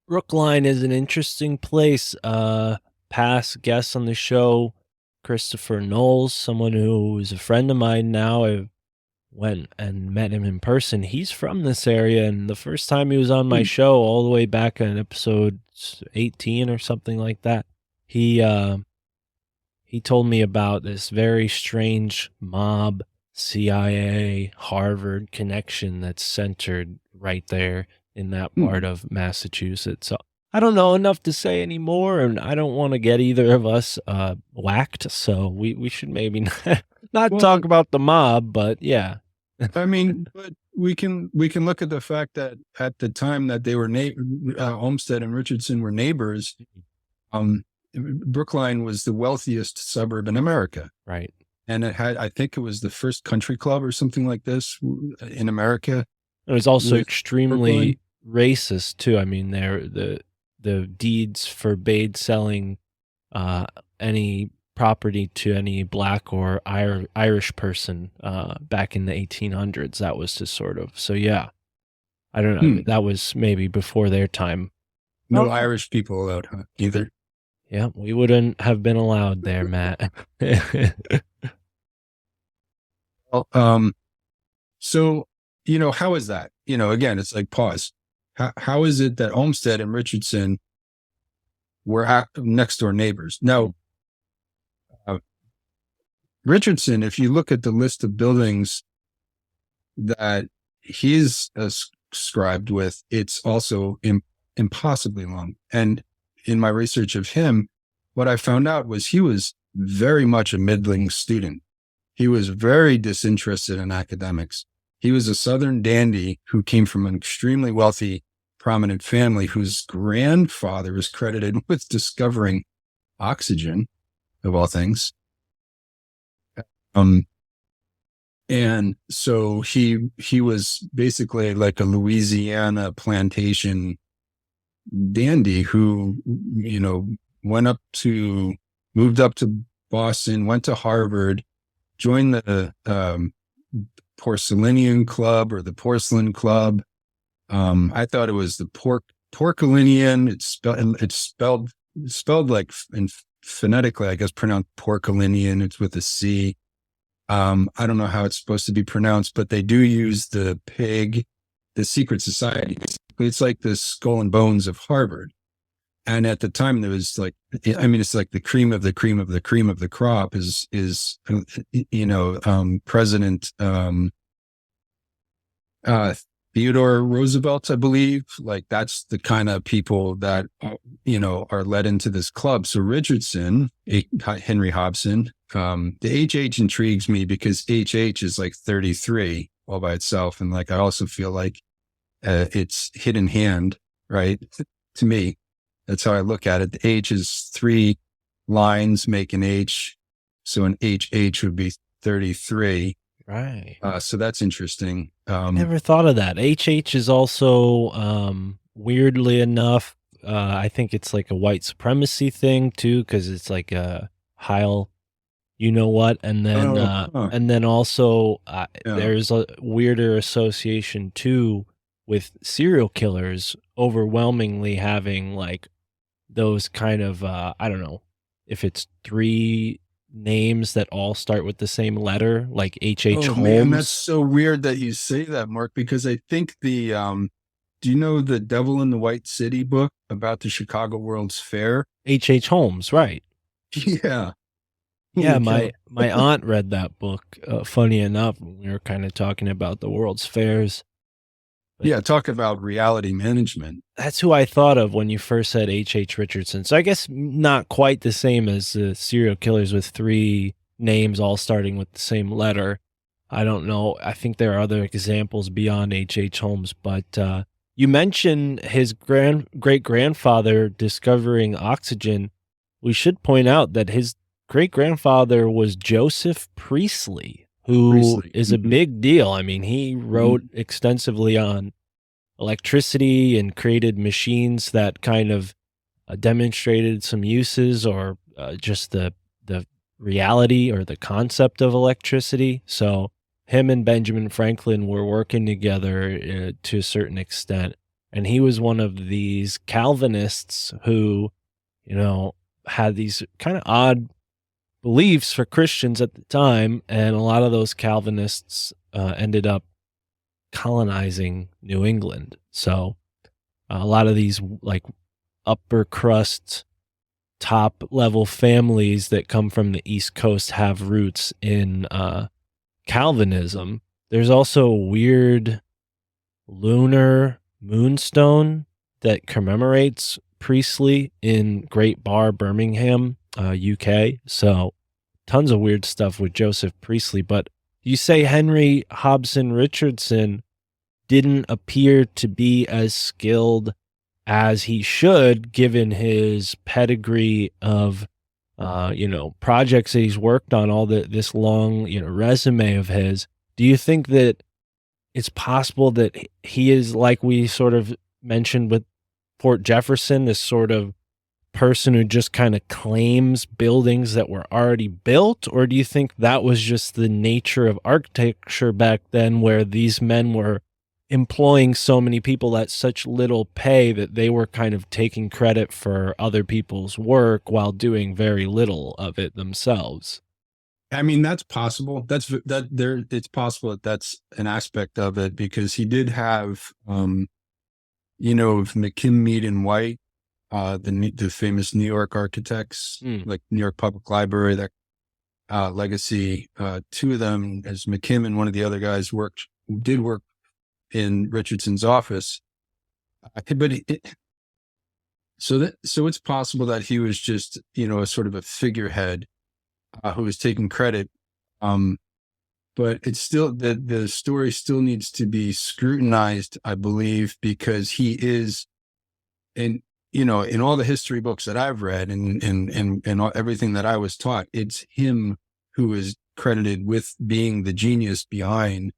Brookline is an interesting place. Past guest on the show, Christopher Knowles, someone who is a friend of mine now. I went and met him in person. He's from this area, and the first time he was on my show, all the way back in episode 18 or something like that, he told me about this very strange mob, CIA, Harvard connection that's centered right there in that part of Massachusetts. So I don't know enough to say anymore, and I don't want to get either of us whacked. So we should maybe not talk about the mob, but yeah. I mean, but we can look at the fact that at the time that they were Olmsted and Richardson were neighbors. Brookline was the wealthiest suburb in America. Right. And it had, I think it was the first country club or something like this in America. It was also extremely racist too. I mean, the deeds forbade selling any property to any black or Irish person back in the 1800s. That was just sort of, so yeah. I don't know. That was maybe before their time. No Irish people allowed, huh? Either. Yeah, we wouldn't have been allowed there, Matt. Well, so, how is that? Again, it's like pause. How is it that Olmsted and Richardson were next door neighbors? Now, Richardson, if you look at the list of buildings that he's ascribed with, it's also impossibly long. And in my research of him, what I found out was he was very much a middling student. He was very disinterested in academics. He was a Southern dandy who came from an extremely wealthy, prominent family whose grandfather is credited with discovering oxygen, of all things. And so he was basically like a Louisiana plantation dandy who, moved up to Boston, went to Harvard, joined the Porcelainian Club or the Porcelain Club. I thought it was the Porcelainian. It's spelled like phonetically, I guess, pronounced Porcelainian. It's with a C. I don't know how it's supposed to be pronounced, but they do use the pig, the secret society. It's like the skull and bones of Harvard. And at the time, there was it's like the cream of the cream of the cream of the crop is President Theodore Roosevelt, I believe. Like, that's the kind of people that, are led into this club. So Richardson, Henry Hobson, the HH intrigues me because HH is like 33 all by itself. And I also feel like it's hidden hand, right? To me, that's how I look at it. The H is 3 lines make an H. So an HH would be 33. Right. So that's interesting. Never thought of that. HH is also, weirdly enough, I think it's like a white supremacy thing too, because it's like a Heil, and then also there's a weirder association too with serial killers overwhelmingly having like those kind of I don't know if it's 3 names that all start with the same letter, like H.H. Holmes. Man, that's so weird that you say that, Mark, because I think the do you know the Devil in the White City book about the Chicago World's Fair? H.H. Holmes, right? Yeah. Yeah, my aunt read that book. Funny enough, we were kind of talking about the World's Fairs. Yeah, talk about reality management. That's who I thought of when you first said H.H. Richardson. So I guess not quite the same as the serial killers with 3 names all starting with the same letter. I don't know. I think there are other examples beyond H.H. Holmes, but you mentioned his great-grandfather discovering oxygen. We should point out that his great-grandfather was Joseph Priestley, who is a big deal. I mean, he wrote extensively on electricity and created machines that kind of demonstrated some uses or just the reality or the concept of electricity. So him and Benjamin Franklin were working together to a certain extent. And he was one of these Calvinists who, had these kind of odd beliefs for Christians at the time. And a lot of those Calvinists ended up colonizing New England. So a lot of these like upper crust, top level families that come from the East Coast have roots in Calvinism. There's also a weird lunar moonstone that commemorates Priestley in Great Bar, Birmingham, UK. So tons of weird stuff with Joseph Priestley. But you say Henry Hobson Richardson didn't appear to be as skilled as he should, given his pedigree of, projects that he's worked on, all this long, resume of his. Do you think that it's possible that he is, like we sort of mentioned with Port Jefferson, this sort of person who just kind of claims buildings that were already built? Or do you think that was just the nature of architecture back then, where these men were employing so many people at such little pay that they were kind of taking credit for other people's work while doing very little of it themselves? I mean, that's possible. It's possible that that's an aspect of it, because he did have, McKim, Mead and White, the famous New York architects, like New York Public Library, that legacy. Two of them, as McKim and one of the other guys, did work in Richardson's office. So it's possible that he was just, a sort of a figurehead who was taking credit. But it's still, the story still needs to be scrutinized, I believe, because he is, in all the history books that I've read and everything that I was taught, it's him who is credited with being the genius behind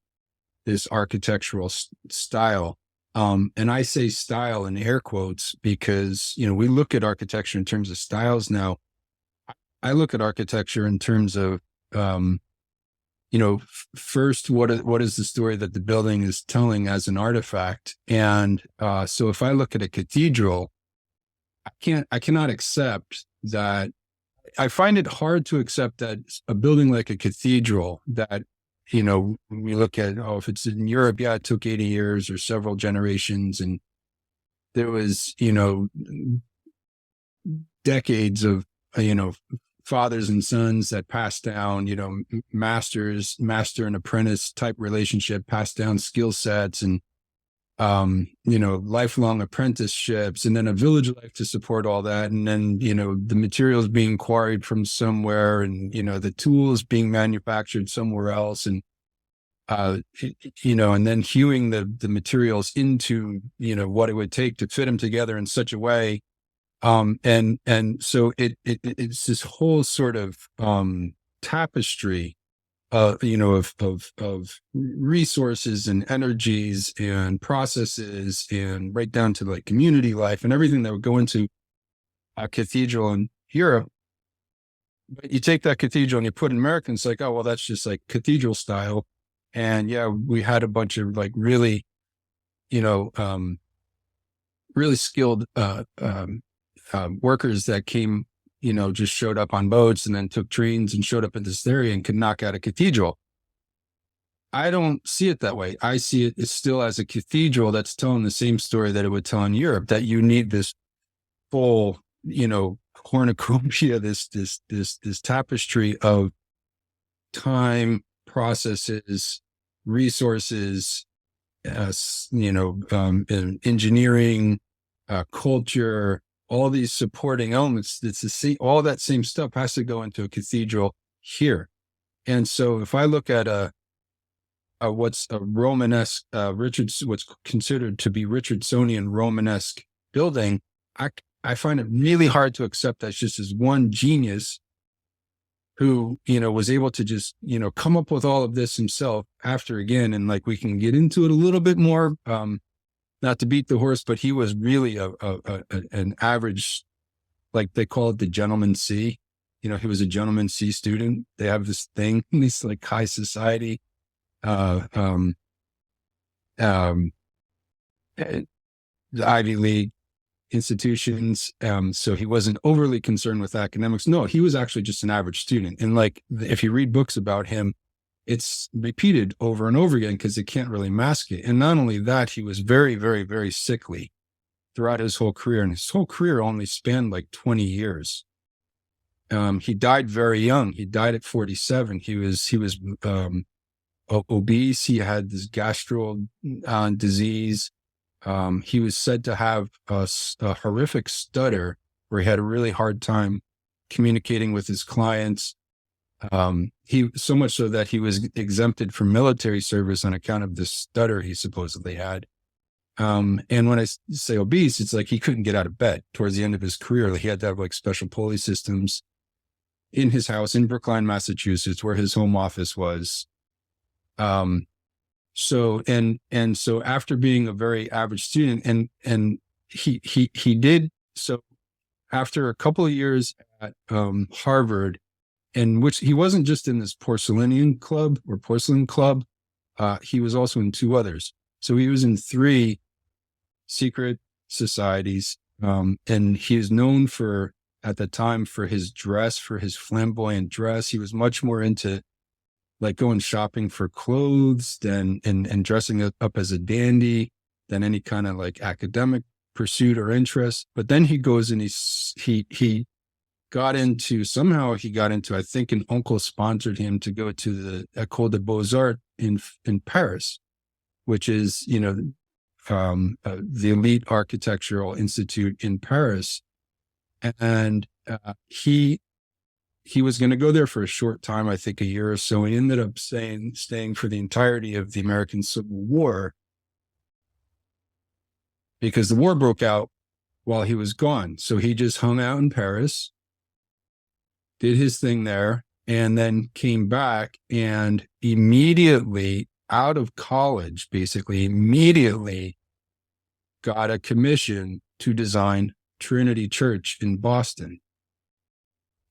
this architectural style. And I say style in air quotes because, we look at architecture in terms of styles now. I look at architecture in terms of, first, what is the story that the building is telling as an artifact? And so if I look at a cathedral, I cannot accept that. I find it hard to accept that a building like a cathedral that, when we look at, if it's in Europe, it took 80 years or several generations. And there was, decades of, fathers and sons that passed down, master and apprentice type relationship, passed down skill sets and, lifelong apprenticeships, and then a village life to support all that. And then, the materials being quarried from somewhere, and, the tools being manufactured somewhere else. And, and then hewing the materials into, what it would take to fit them together in such a way. And so it's this whole sort of, tapestry, of resources and energies and processes, and right down to like community life and everything that would go into a cathedral in Europe. But you take that cathedral and you put in America, and it's like, oh, well, that's just like cathedral style. And we had a bunch of like really, really skilled, workers that came, just showed up on boats and then took trains and showed up in this area and could knock out a cathedral. I don't see it that way. I see it as still as a cathedral that's telling the same story that it would tell in Europe, that you need this full, cornucopia, this tapestry of time, processes, resources, engineering, culture, all these supporting elements. All that same stuff has to go into a cathedral here. And so if I look at what's a Romanesque, what's considered to be Richardsonian Romanesque building, I find it really hard to accept that's just as one genius who, was able to just, come up with all of this himself after, again, and like we can get into it a little bit more, not to beat the horse, but he was really an average, like they call it the gentleman C. he was a gentleman C student. They have this thing, this like high society, uh, um, the Ivy League institutions. So he wasn't overly concerned with academics. No, he was actually just an average student. And like, if you read books about him, it's repeated over and over again because they can't really mask it. And not only that, he was very, very, very sickly throughout his whole career. And his whole career only spanned like 20 years. He died very young. He died at 47. He was obese. He had this gastro disease. He was said to have a horrific stutter where he had a really hard time communicating with his clients. He so much so that he was exempted from military service on account of this stutter he supposedly had. And when I say obese, it's like he couldn't get out of bed towards the end of his career. He had to have like special pulley systems in his house in Brookline, Massachusetts, where his home office was. So after being a very average student, and he did so after a couple of years at Harvard, in which he wasn't just in this porcelain club, he was also in two others. So he was in 3 secret societies, and he is known for, at the time, for his dress, for his flamboyant dress. He was much more into like going shopping for clothes and dressing up as a dandy than any kind of like academic pursuit or interest. But then he goes and he got into, I think an uncle sponsored him to go to the École des Beaux-Arts in Paris, which is, the elite architectural institute in Paris. And he was going to go there for a short time, I think a year or so. He ended up staying for the entirety of the American Civil War, because the war broke out while he was gone. So he just hung out in Paris, did his thing there, and then came back, and immediately out of college, basically immediately got a commission to design Trinity Church in Boston.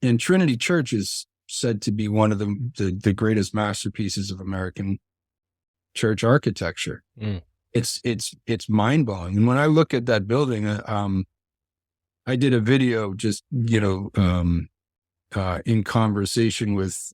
And Trinity Church is said to be one of the greatest masterpieces of American church architecture. Mm. It's mind blowing. And when I look at that building, I did a video just, in conversation with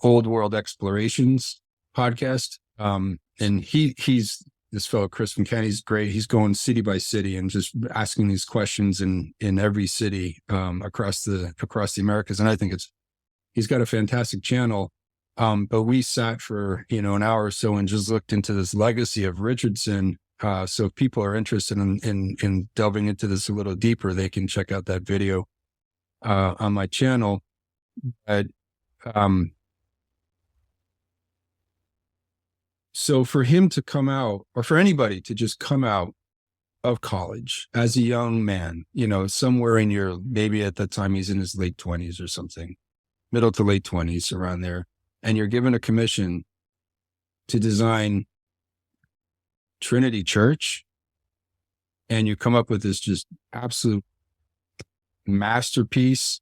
Old World Explorations podcast. And he's this fellow, Chris McKenna, he's great. He's going city by city and just asking these questions in every city across the Americas. And I think he's got a fantastic channel. But we sat for, an hour or so and just looked into this legacy of Richardson. So if people are interested in delving into this a little deeper, they can check out that video on my channel. But so for him to come out, or for anybody to just come out of college as a young man, somewhere maybe at that time he's in his late 20s or something, middle to late 20s, around there, and you're given a commission to design Trinity Church, and you come up with this just absolute masterpiece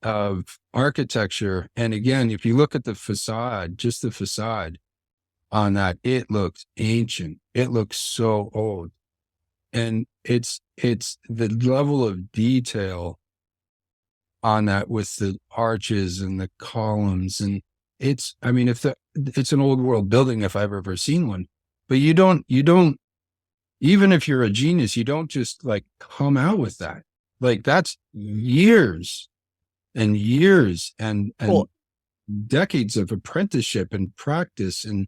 of architecture. And again, if you look at the facade, just the facade on that, it looks ancient. It looks so old. And it's the level of detail on that with the arches and the columns. And it's an old world building if I've ever seen one. But you don't, even if you're a genius, you don't just like come out with that. Like that's years and years and decades of apprenticeship and practice. And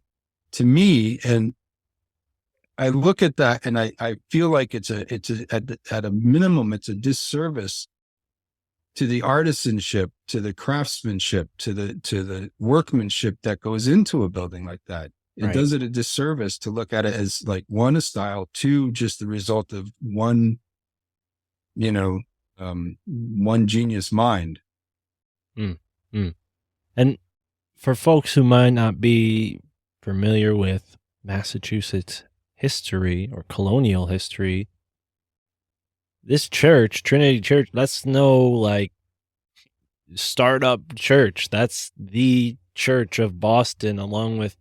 to me, and I look at that and I feel like at a minimum, it's a disservice to the artisanship, to the craftsmanship, to the workmanship that goes into a building like that. It does it a disservice to look at it as like, one, a style, two, just the result of one, one genius mind. And for folks who might not be familiar with Massachusetts history or colonial history, this church, Trinity Church, that's no like startup church. That's the church of Boston, along with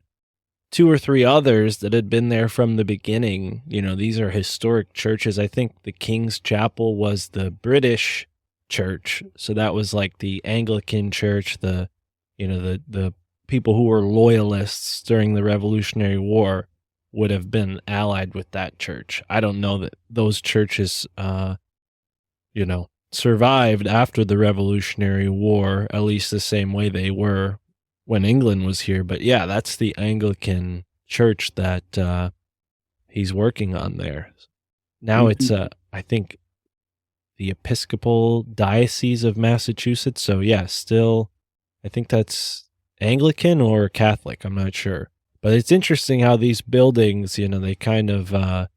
two or three others that had been there from the beginning. You know, these are historic churches. I think the King's Chapel was the British church. So that was like the Anglican church, the, you know, the people who were loyalists during the Revolutionary War would have been allied with that church. I don't know that those churches, you know, survived after the Revolutionary War, at least the same way they were when England was here. But yeah, that's the Anglican church that he's working on there. Now it's, I think, the Episcopal Diocese of Massachusetts. So yeah, still, I think that's Anglican or Catholic. I'm not sure. But it's interesting how these buildings, you know, they kind of,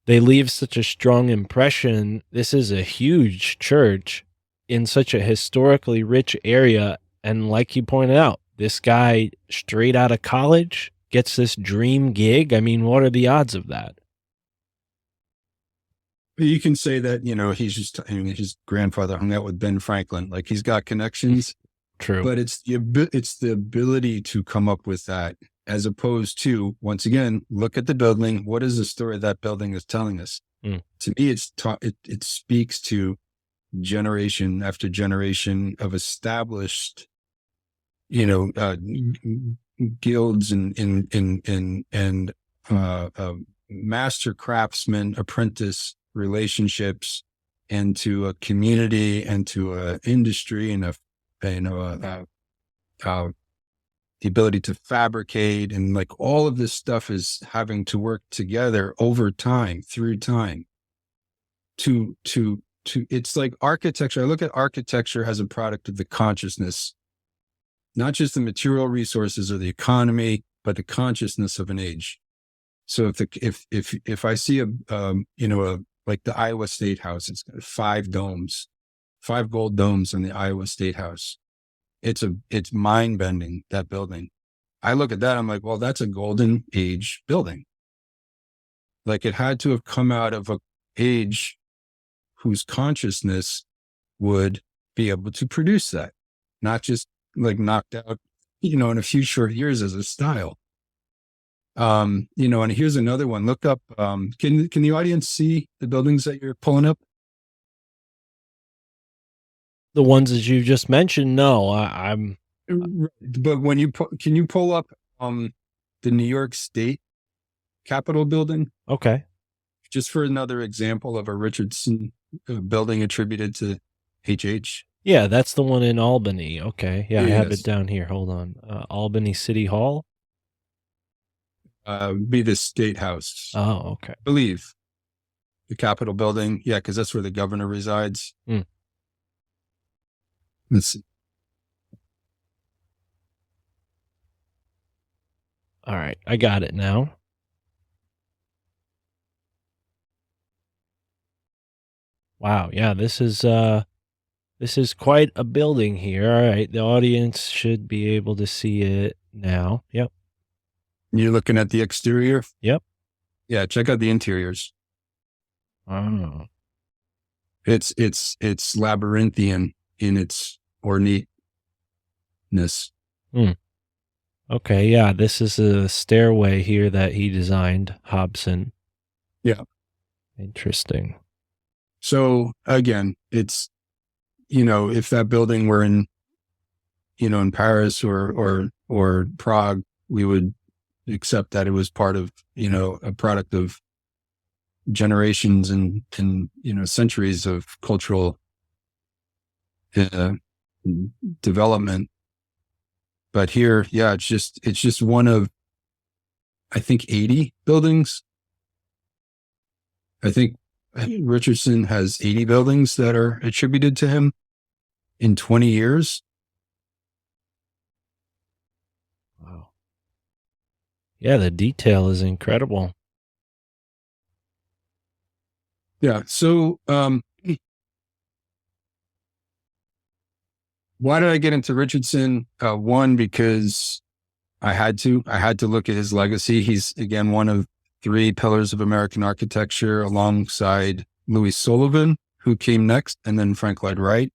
they leave such a strong impression. This is a huge church in such a historically rich area. And like you pointed out, this guy straight out of college gets this dream gig. I mean, what are the odds of that? You can say that, you know, his grandfather hung out with Ben Franklin. Like, he's got connections. True. But it's the ability to come up with that, as opposed to, once again, look at the building. What is the story that building is telling us? To me, it speaks to generation after generation of established, you know, guilds and master craftsman apprentice relationships, and to a community and to a industry and the ability to fabricate, and like all of this stuff is having to work together over time, through time, to it's like architecture. I look at architecture as a product of the consciousness, not just the material resources or the economy, but the consciousness of an age. So if I see like the Iowa State House, it's got 5 domes, 5 gold domes on the Iowa State House. It's mind bending, that building. I look at that, I'm like, well, that's a golden age building. Like, it had to have come out of a age whose consciousness would be able to produce that, not just like knocked out, you know, in a few short years as a style. You know, and here's another one. Look up, can the audience see the buildings that you're pulling up? The ones that you just mentioned, no, I'm. But when can you pull up the New York State Capitol building? Okay. Just for another example of a Richardson building attributed to HH. Yeah, that's the one in Albany. Okay. Yeah, I have Yes. it down here. Hold on. Albany City Hall? Be the State House. Oh, okay. I believe. The Capitol building. Yeah, because that's where the governor resides. Let's see. All right, I got it now. Wow, yeah, this is quite a building here. All right, the audience should be able to see it now. Yep. You're looking at the exterior? Yep. Yeah, check out the interiors. Oh. It's labyrinthian in its ornateness. Okay, yeah, this is a stairway here that he designed, Hobson. Yeah. Interesting. So again, it's, you know, if that building were in, you know, in Paris or Prague, we would accept that it was part of, you know, a product of generations and you know, centuries of cultural development. But here, yeah, it's just one of, I think, 80 buildings. I think Richardson has 80 buildings that are attributed to him in 20 years. Wow. Yeah, the detail is incredible. Yeah. So, why did I get into Richardson? One, because I had to look at his legacy. He's, again, one of 3 pillars of American architecture alongside Louis Sullivan, who came next, and then Frank Lloyd Wright,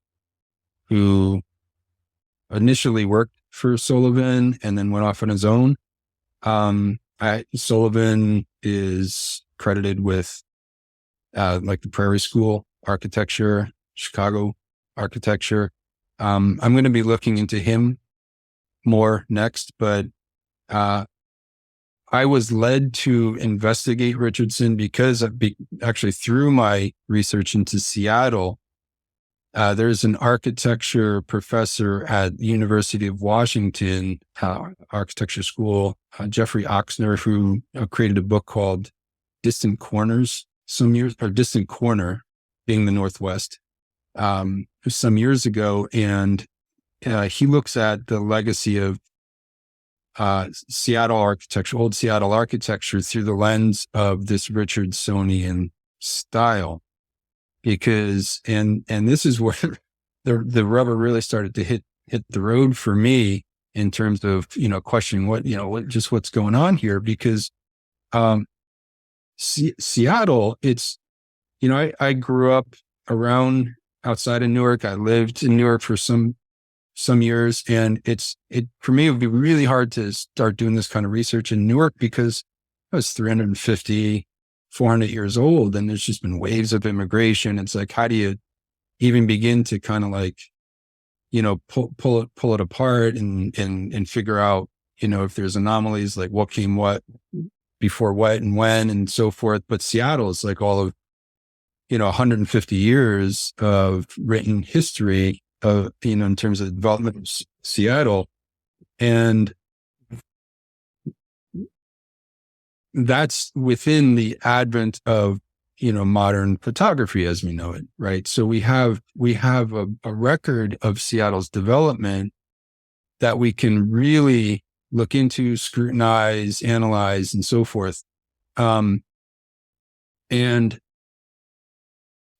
who initially worked for Sullivan and then went off on his own. Sullivan is credited with like the Prairie School architecture, Chicago architecture. I'm going to be looking into him more next, but I was led to investigate Richardson because actually through my research into Seattle, there's an architecture professor at the University of Washington Architecture School, Jeffrey Oxner, who created a book called Distant Corners, Distant Corner being the Northwest, some years ago. And he looks at the legacy of Seattle architecture, old Seattle architecture, through the lens of this Richardsonian style. Because, and this is where the rubber really started to hit the road for me in terms of, questioning what's going on here. Because, Seattle, it's, I grew up around outside of Newark. I lived in Newark for some years, and for me, it would be really hard to start doing this kind of research in Newark because I was 350, 400 years old, and there's just been waves of immigration. It's like, how do you even begin to kind of like, pull it apart and figure out, if there's anomalies, like what came what before what and when and so forth. But Seattle is like all of, 150 years of written history of, in terms of the development of Seattle. And that's within the advent of, modern photography as we know it, right? So we have a record of Seattle's development that we can really look into, scrutinize, analyze, and so forth. And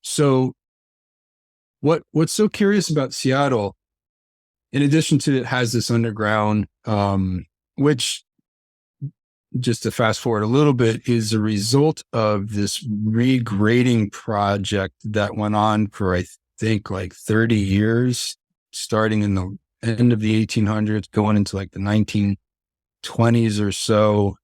so what's so curious about Seattle, in addition to it has this underground, which, just to fast forward a little bit, is a result of this regrading project that went on for, I think, like 30 years, starting in the end of the 1800s, going into like the 1920s or so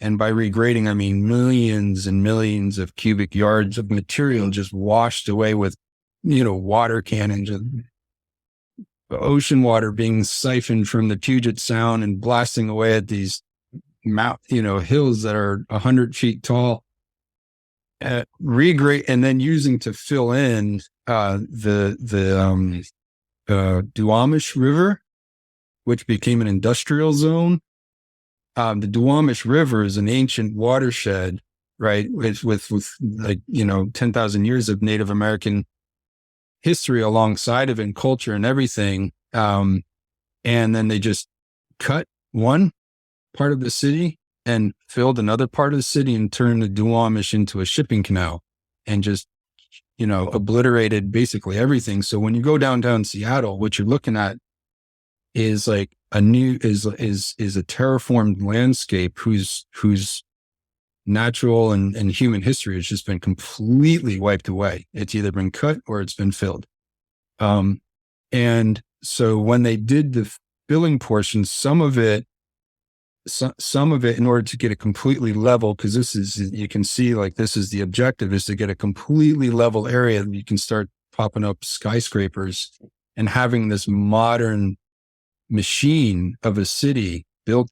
and by regrading, I mean millions and millions of cubic yards of material just washed away with, water cannons, and ocean water being siphoned from the Puget Sound and blasting away at these hills that are 100 feet tall, regrade, and then using to fill in the Duwamish River, which became an industrial zone. The Duwamish River is an ancient watershed, right? With like, 10,000 years of Native American history alongside of it, and culture and everything. And then they just cut one part of the city and filled another part of the city and turned the Duwamish into a shipping canal and just, obliterated basically everything. So when you go downtown Seattle, what you're looking at is like a terraformed landscape whose natural and human history has just been completely wiped away. It's either been cut or it's been filled. And so when they did the filling portion, some of it, in order to get a completely level, because you can see, like, this is the objective, is to get a completely level area. You can start popping up skyscrapers and having this modern machine of a city built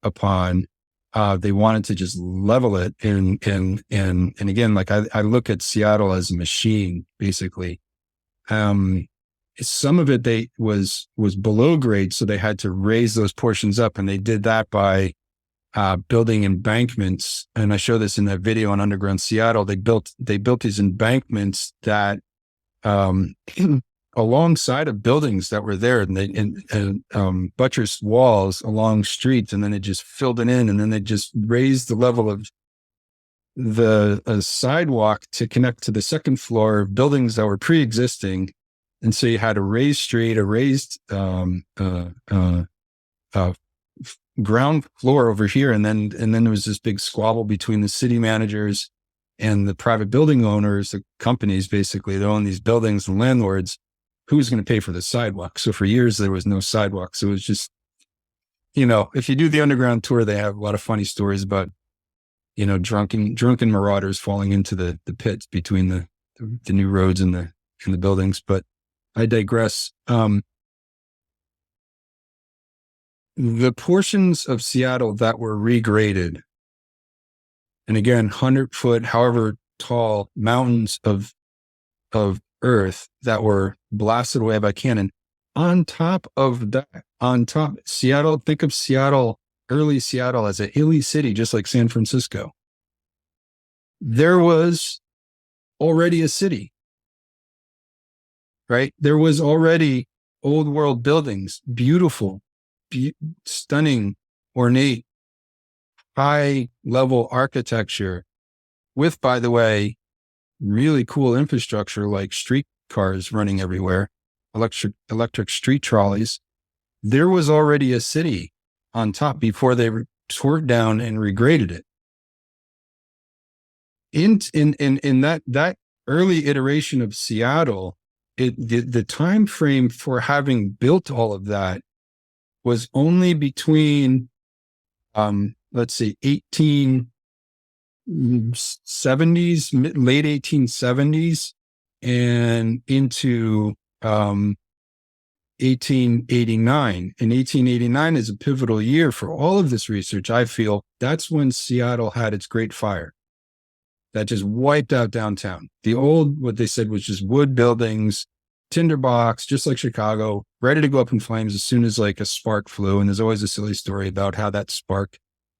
upon. They wanted to just level it, and again, like I look at Seattle as a machine, basically. Some of it was below grade, so they had to raise those portions up, and they did that by building embankments. And I show this in that video on Underground Seattle. They built these embankments that alongside of buildings that were there, and they buttressed walls along streets, and then they just filled it in, and then they just raised the level of the sidewalk to connect to the second floor of buildings that were pre-existing. And so you had a raised street, a raised ground floor over here, and then there was this big squabble between the city managers and the private building owners, the companies basically that own these buildings and landlords, who's going to pay for the sidewalk? So for years, there was no sidewalk. So it was just, if you do the underground tour, they have a lot of funny stories about, drunken marauders falling into the pits between the new roads and the buildings. But I digress. The portions of Seattle that were regraded, and again, 100-foot, however tall mountains of earth that were blasted away by cannon. On top of that, Seattle, think of Seattle, early Seattle as a hilly city, just like San Francisco. There was already a city, right? There was already old world buildings, beautiful, stunning, ornate, high level architecture with, by the way, really cool infrastructure like streetcars running everywhere, electric street trolleys. There was already a city on top before they tore it down and regraded it. In that early iteration of Seattle, the time frame for having built all of that was only between, let's see, 1870s, late 1870s, and into 1889. And 1889 is a pivotal year for all of this research. I feel that's when Seattle had its great fire that just wiped out downtown. The old, what they said was just wood buildings, tinderbox, just like Chicago, ready to go up in flames as soon as like a spark flew. And there's always a silly story about how that spark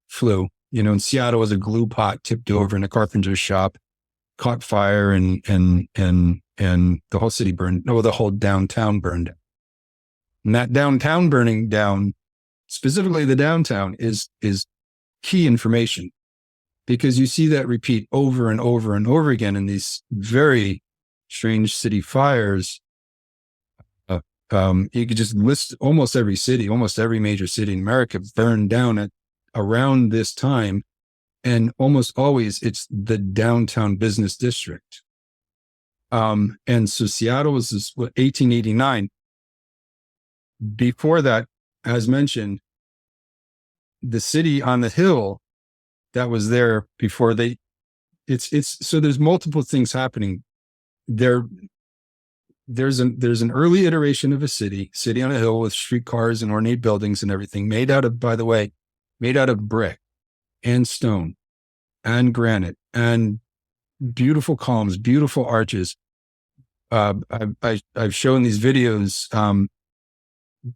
flew. In Seattle was a glue pot tipped over in a carpenter's shop, caught fire, and the whole city burned. No, the whole downtown burned down. And that downtown burning down, specifically the downtown, is key information, because you see that repeat over and over and over again in these very strange city fires. You could just list almost every city, almost every major city in America burned down at around this time. And almost always it's the downtown business district. And so Seattle was 1889. Before that, as mentioned, the city on the hill that was there before so there's multiple things happening there. There's an early iteration of a city on a hill with streetcars and ornate buildings and everything made out of brick and stone and granite and beautiful columns, beautiful arches. I've shown these videos,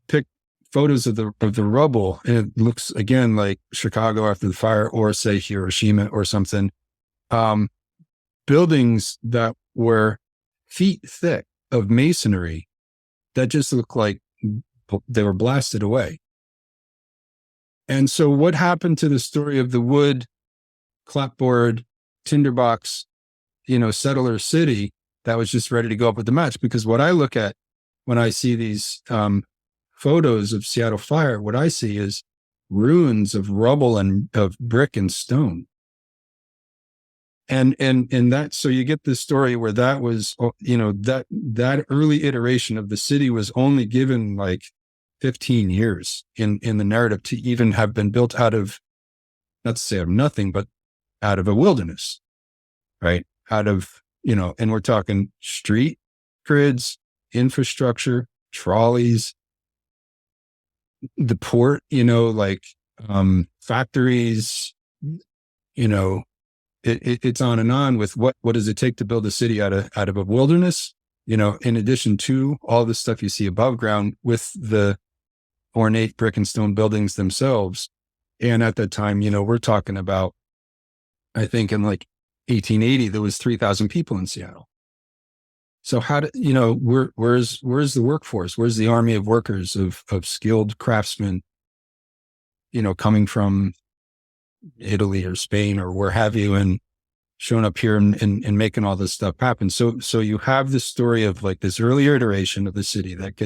pick photos of the rubble, and it looks again like Chicago after the fire, or say Hiroshima or something. Buildings that were feet thick of masonry that just looked like they were blasted away. And so what happened to the story of the wood, clapboard, tinderbox, settler city that was just ready to go up with the match? Because what I look at when I see these photos of Seattle fire, what I see is ruins of rubble and of brick and stone. And that, so you get this story where that was, that early iteration of the city was only given like 15 years in the narrative to even have been built out of, not to say out of nothing, but out of a wilderness, right? Out of, and we're talking street grids, infrastructure, trolleys, the port, factories, it's on and on with what does it take to build a city out of a wilderness, in addition to all the stuff you see above ground with the ornate brick and stone buildings themselves. And at that time, we're talking about, I think in like 1880, there was 3,000 people in Seattle. So how where's the workforce? Where's the army of workers of skilled craftsmen, coming from Italy or Spain or where have you, and showing up here and making all this stuff happen. So you have this story of like this earlier iteration of the city that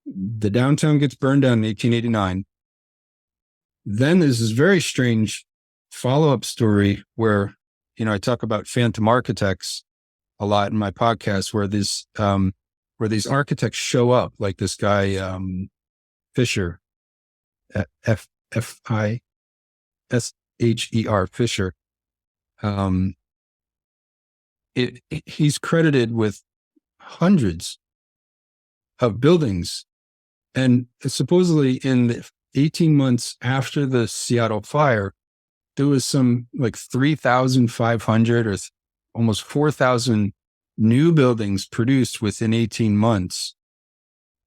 the downtown gets burned down in 1889. Then there's this very strange follow-up story where I talk about phantom architects a lot in my podcast, where these architects show up, like this guy, Fisher, Fisher, Fisher. He's credited with hundreds of buildings. And supposedly in the 18 months after the Seattle fire, there was some like 3,500 or almost 4,000 new buildings produced within 18 months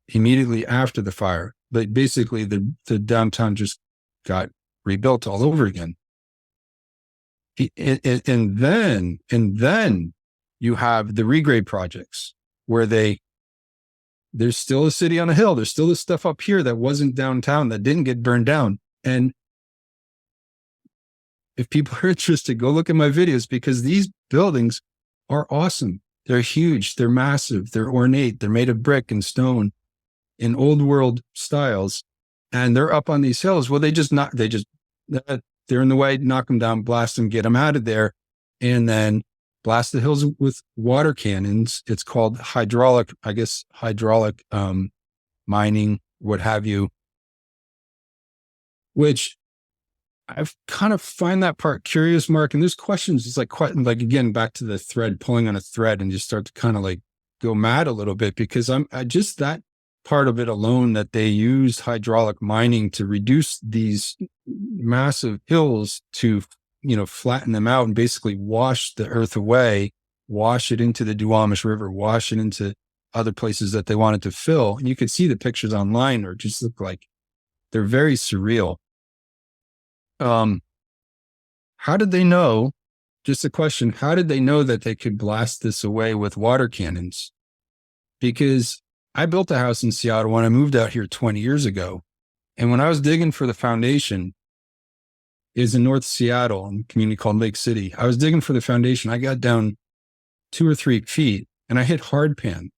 immediately after the fire. But basically the downtown just got rebuilt all over again. And then you have the regrade projects where there's still a city on a hill. There's still this stuff up here that wasn't downtown, that didn't get burned down. And if people are interested, go look at my videos, because these buildings are awesome. They're huge. They're massive. They're ornate. They're made of brick and stone in old world styles. And they're up on these hills. Well, they're in the way, knock them down, blast them, get them out of there, and then blast the hills with water cannons. It's called hydraulic mining, what have you, which I've kind of find that part curious, Mark. And there's questions. It's like again, back to the thread, pulling on a thread, and you start to kind of like go mad a little bit, because I just that part of it alone, that they used hydraulic mining to reduce these massive hills to, flatten them out and basically wash the earth away, wash it into the Duwamish River, wash it into other places that they wanted to fill. And you could see the pictures online, or just look like they're very surreal. How did they know? Just a question. How did they know that they could blast this away with water cannons? Because I built a house in Seattle when I moved out here 20 years ago. And when I was digging for the foundation, is in North Seattle, in a community called Lake City. I was digging for the foundation. I got down 2 or 3 feet and I hit hardpan.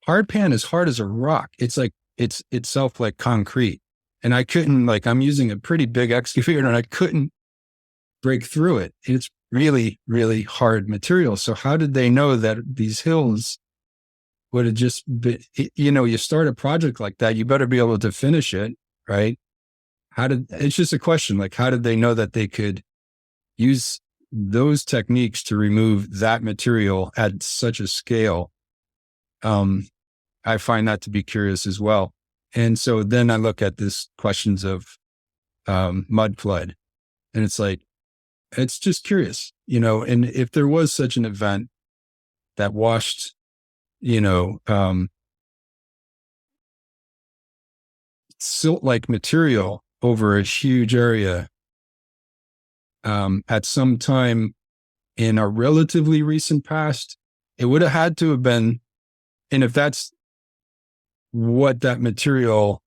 Hardpan is hard as a rock. It's like, it's itself like concrete. And I couldn't, I'm using a pretty big excavator and I couldn't break through it. It's really, really hard material. So how did they know that these hills would have just been, you start a project like that, you better be able to finish it, right? It's just a question, how did they know that they could use those techniques to remove that material at such a scale? I find that to be curious as well. And so then I look at this questions of mud flood, and it's just curious, and if there was such an event that washed, silt-like material over a huge area at some time in a relatively recent past, it would have had to have been, and if that's what that material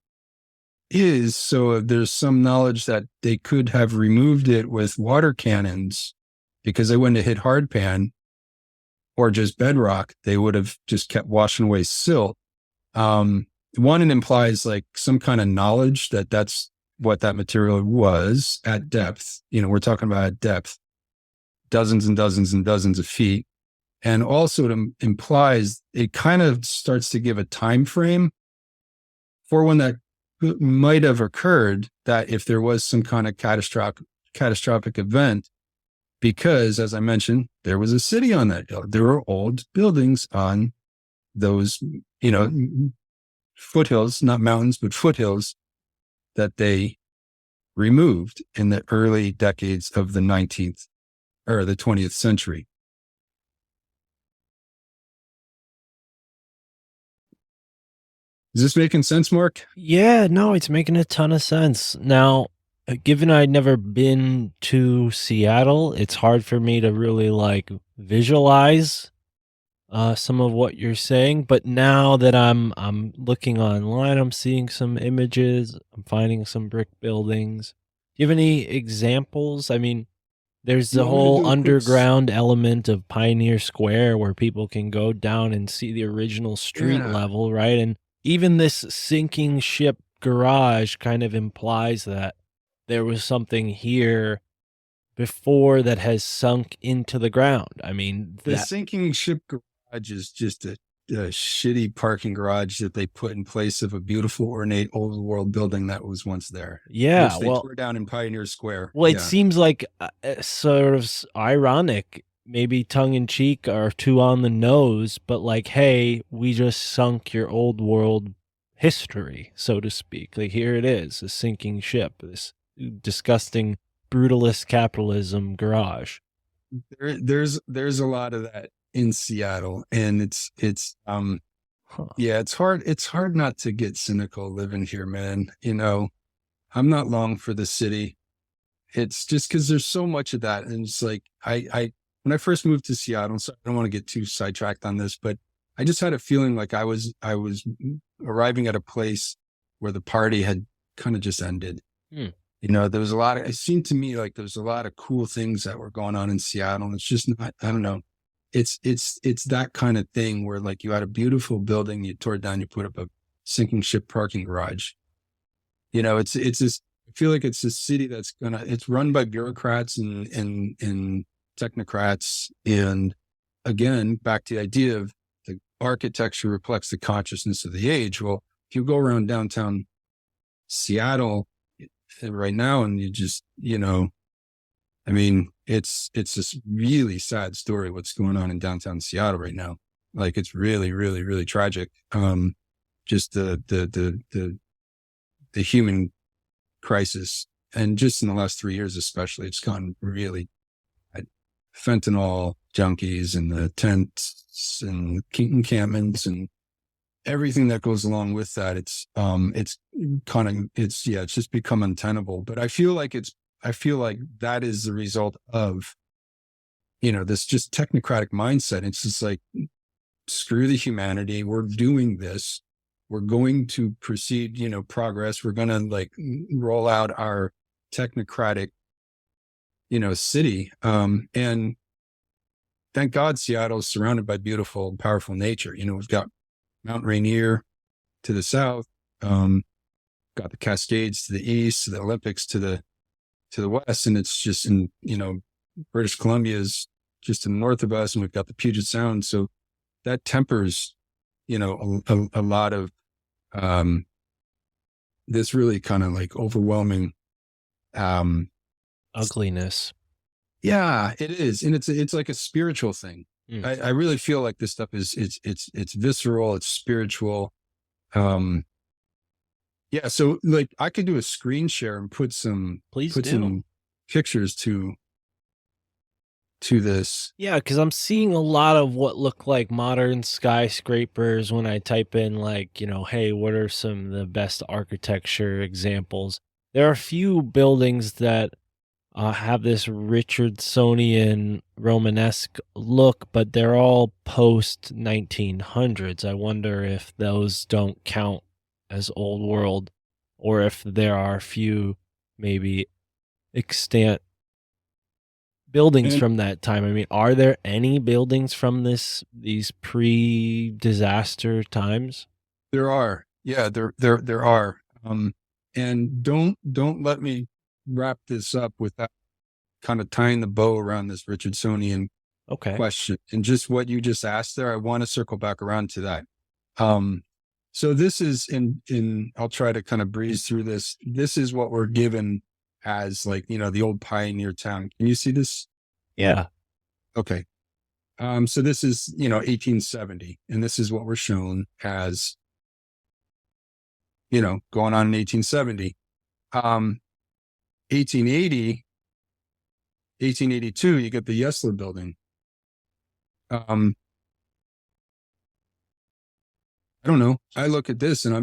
is, so there's some knowledge that they could have removed it with water cannons, because they wouldn't have hit hardpan or just bedrock. They would have just kept washing away silt. One, it implies some kind of knowledge that that's what that material was at depth. We're talking about at depth, dozens and dozens and dozens of feet. And also it implies, it kind of starts to give a time frame for when that might have occurred, that if there was some kind of catastrophic event, because as I mentioned, there was a city on that hill. There were old buildings on those, foothills, not mountains, but foothills that they removed in the early decades of the 19th or the 20th century. Is this making sense, Mark? Yeah, no, it's making a ton of sense. Now, given I'd never been to Seattle, it's hard for me to really visualize some of what you're saying. But now that I'm looking online, I'm seeing some images, I'm finding some brick buildings. Do you have any examples? I mean, there's the whole underground element of Pioneer Square where people can go down and see the original street level, right? And even this sinking ship garage kind of implies that there was something here before that has sunk into the ground. I mean, The that, sinking ship garage is just a shitty parking garage that they put in place of a beautiful, ornate, old world building that was once there, yeah, which they well, tore down in Pioneer Square. well, it Yeah. seems like sort of ironic, maybe tongue in cheek or too on the nose, but like, hey, we just sunk your old world history, so to speak. Like, here it is, a sinking ship, this disgusting brutalist capitalism garage. There's a lot of that in Seattle, and Huh. yeah, it's hard not to get cynical living here, man. I'm not long for the city. It's just because there's so much of that. And it's like, I when I first moved to Seattle, so I don't want to get too sidetracked on this, but I just had a feeling like I was arriving at a place where the party had kind of just ended. Hmm. There was it seemed to me like there was a lot of cool things that were going on in Seattle. And it's just not, I don't know. It's that kind of thing where like you had a beautiful building, you tore it down, you put up a sinking ship parking garage. It's this, I feel like it's a city it's run by bureaucrats and technocrats. And again, back to the idea of the architecture reflects the consciousness of the age. Well, if you go around downtown Seattle right now and you just, I mean, it's this really sad story what's going on in downtown Seattle right now. Like it's really, really, really tragic. Just the human crisis, and just in the last 3 years, especially, it's gotten really bad. Fentanyl junkies and the tents and encampments and everything that goes along with that. It's just become untenable. But I feel like that is the result of, this just technocratic mindset. It's just like, screw the humanity. We're doing this. We're going to proceed, progress. We're going to like roll out our technocratic, city. And thank God Seattle is surrounded by beautiful, powerful nature. We've got Mount Rainier to the south, got the Cascades to the east, the Olympics to the west. And it's just in, British Columbia is just to the north of us, and we've got the Puget Sound. So that tempers, a lot of this really kind of like overwhelming Ugliness. yeah, it is. And it's like a spiritual thing. Mm. I really feel like this stuff is it's visceral, it's spiritual. Yeah, so like I could do a screen share and put some Please do. pictures to this. Yeah, because I'm seeing a lot of what look like modern skyscrapers when I type in, like, hey, what are some of the best architecture examples? There are a few buildings that have this Richardsonian Romanesque look, but they're all post 1900s. I wonder if those don't count as old world, or if there are a few maybe extant buildings And from that time. I mean, are there any buildings from these pre-disaster times? there are. Yeah, there are. And don't let me wrap this up without kind of tying the bow around this Richardsonian Okay. question and just what you just asked there. I want to circle back around to that. So this is in I'll try to kind of breeze through this. This is what we're given as like, the old pioneer town. Can you see this? Yeah. Okay. So this is, 1870, and this is what we're shown as, going on in 1870. 1880, 1882, you get the Yesler building. I don't know. I look at this and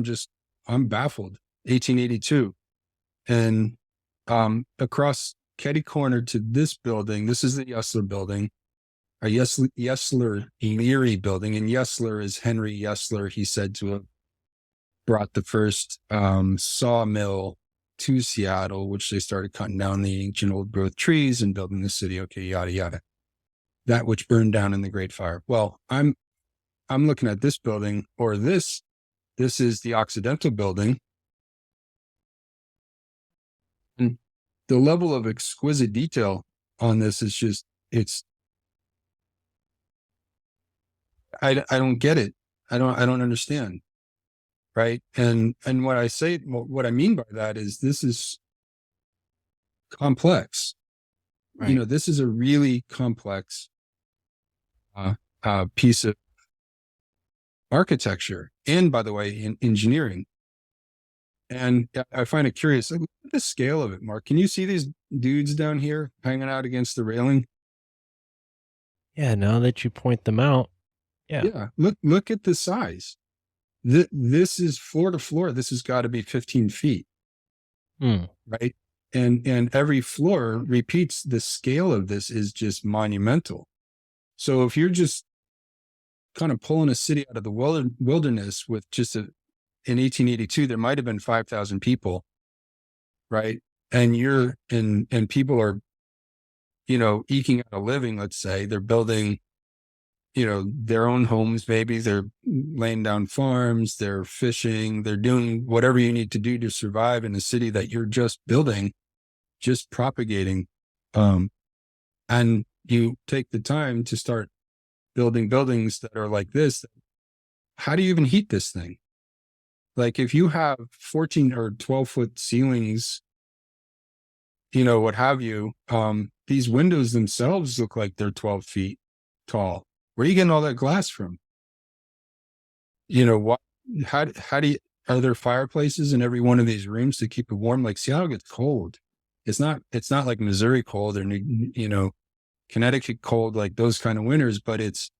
I'm baffled. 1882. And across Ketty Corner to this building, this is the Yesler building, a Yesler Leary building. And Yesler is Henry Yesler. He said to have brought the first sawmill to Seattle, which they started cutting down the ancient old growth trees and building the city. Okay, yada, yada. That which burned down in the Great Fire. Well, I'm looking at this building, or this is the Occidental building. And the level of exquisite detail on this. It's just, I don't get it. I don't understand. Right. And what I mean by that is this is complex. Right. This is a really complex piece of architecture, and by the way, in engineering. And I find it curious, like, look at the scale of it, Mark. Can you see these dudes down here hanging out against the railing? Yeah, now that you point them out. Yeah. Yeah. Look at the size. This is floor to floor. This has got to be 15 feet, Hmm. right? And every floor repeats. The scale of this is just monumental. So if you're just kind of pulling a city out of the wilderness with just in 1882, there might have been 5,000 people, right? And people are, eking out a living. Let's say they're building, their own homes. Maybe they're laying down farms, they're fishing, they're doing whatever you need to do to survive in a city that you're just building, just propagating. And you take the time to start building buildings that are like this. How do you even heat this thing? Like if you have 14 or 12-foot ceilings, what have you, these windows themselves look like they're 12 feet tall. Where are you getting all that glass from? What, how do you, are there fireplaces in every one of these rooms to keep it warm? Like Seattle gets cold. It's not like Missouri cold or, Connecticut cold, like those kind of winters, but it's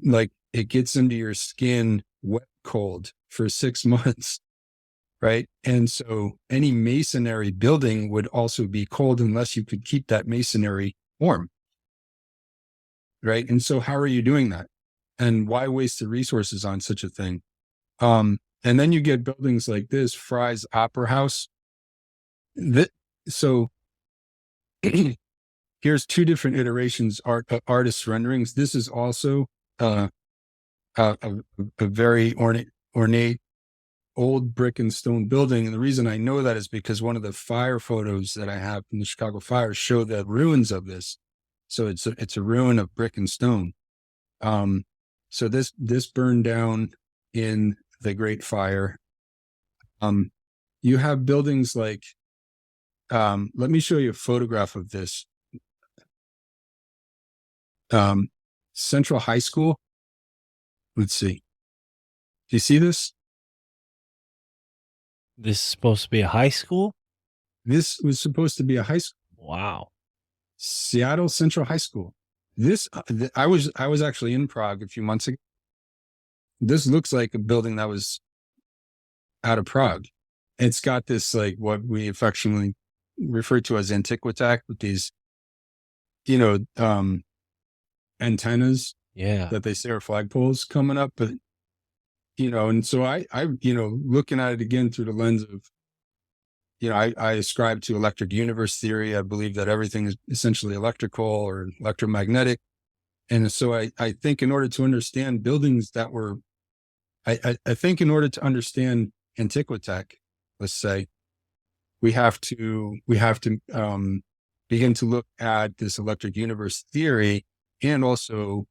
like it gets into your skin wet cold for 6 months. Right. And so any masonry building would also be cold unless you could keep that masonry warm. Right. And so how are you doing that? And why waste the resources on such a thing? And then you get buildings like this, Fry's Opera House. So here's two different iterations, artist renderings. This is also a very ornate old brick and stone building. And the reason I know that is because one of the fire photos that I have from the Chicago fires show the ruins of this. So it's a ruin of brick and stone. So this burned down in the Great Fire. You have buildings like, let me show you a photograph of this. Central High School. Let's see. Do you see this? This is supposed to be a high school? This was supposed to be a high school. Wow. Seattle Central High School. I was actually in Prague a few months ago. This looks like a building that was out of Prague. It's got this, like, what we affectionately refer to as Antiquitech, with these, antennas Yeah. that they say are flagpoles coming up. But, and so I, looking at it again through the lens of, I ascribe to electric universe theory. I believe that everything is essentially electrical or electromagnetic. And so I think in order to understand buildings that were, I think in order to understand Antiquitech, let's say, we have to begin to look at this electric universe theory, and also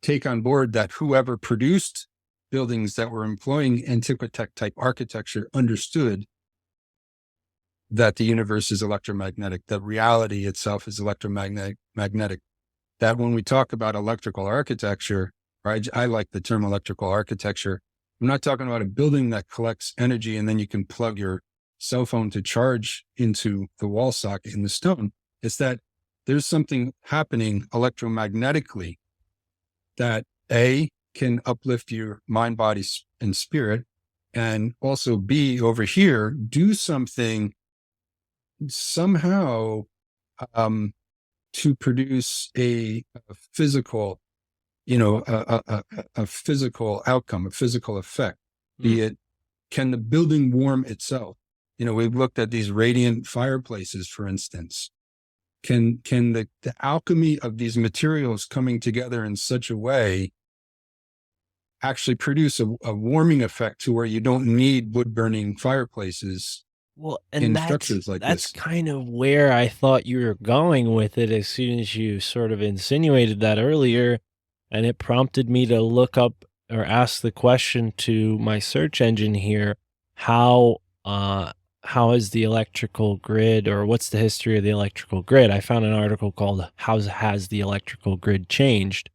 take on board that whoever produced buildings that were employing Antiquitech type architecture understood that the universe is electromagnetic, that reality itself is electromagnetic. That when we talk about electrical architecture, right, I like the term electrical architecture. I'm not talking about a building that collects energy and then you can plug your cell phone to charge into the wall socket in the stone. It's that there's something happening electromagnetically that A, can uplift your mind, body, and spirit, and also B, over here, do something somehow to produce a physical, a physical outcome, a physical effect. Be it, can the building warm itself? We've looked at these radiant fireplaces, for instance. Can the alchemy of these materials coming together in such a way actually produce a warming effect to where you don't need wood burning fireplaces Well, and in that's structures like that's this. kind of where I thought you were going with it as soon as you sort of insinuated that earlier, and it prompted me to look up or ask the question to my search engine here, how uh how is the electrical grid, or what's the history of the electrical grid? I found an article called How Has the Electrical Grid Changed?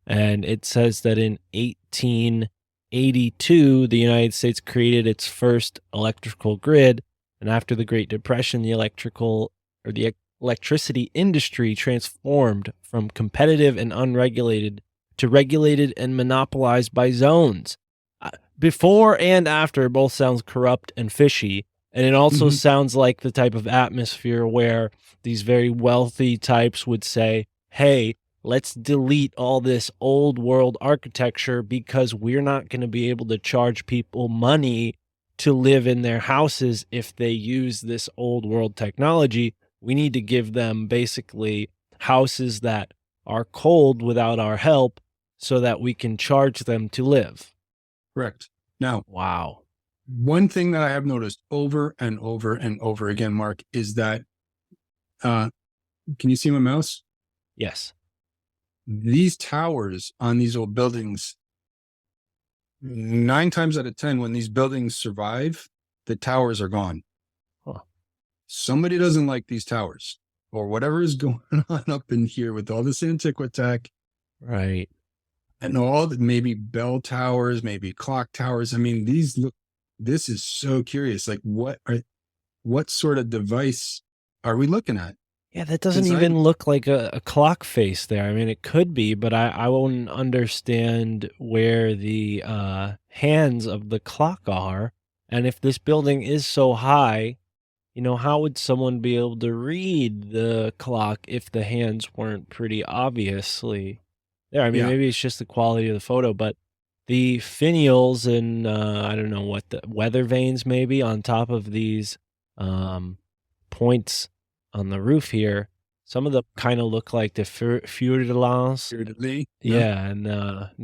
And it says that in 1882, the United States created its first electrical grid. And after the Great Depression, the electricity industry transformed from competitive and unregulated to regulated and monopolized by zones. Uh, Before and after both sounds corrupt and fishy. And it also Hmm. sounds like the type of atmosphere where these very wealthy types would say, hey, let's delete all this old world architecture because we're not going to be able to charge people money to live in their houses if they use this old world technology. We need to give them basically houses that are cold without our help so that we can charge them to live. Correct. Now, Wow. one thing that I have noticed over and over and over again, Mark, is that, uh, can you see my mouse? Yes. These towers on these old buildings, 9 times out of 10, when these buildings survive, the towers are gone. Huh. Somebody doesn't like these towers, or whatever is going on up in here with all this Antiquitech Right. and all the maybe bell towers, maybe clock towers. I mean, this is so curious. Like, what sort of device are we looking at? Yeah, that doesn't Because even look like a clock face there. I mean, it could be, but I won't understand where the hands of the clock are. And if this building is so high, how would someone be able to read the clock if the hands weren't pretty obviously there? I mean, yeah, maybe it's just the quality of the photo, but the finials and I don't know what the weather vanes maybe on top of these um, points on the roof here. Some of them kind of look like the fur-de-lance. spiritedly, yeah, Yeah, and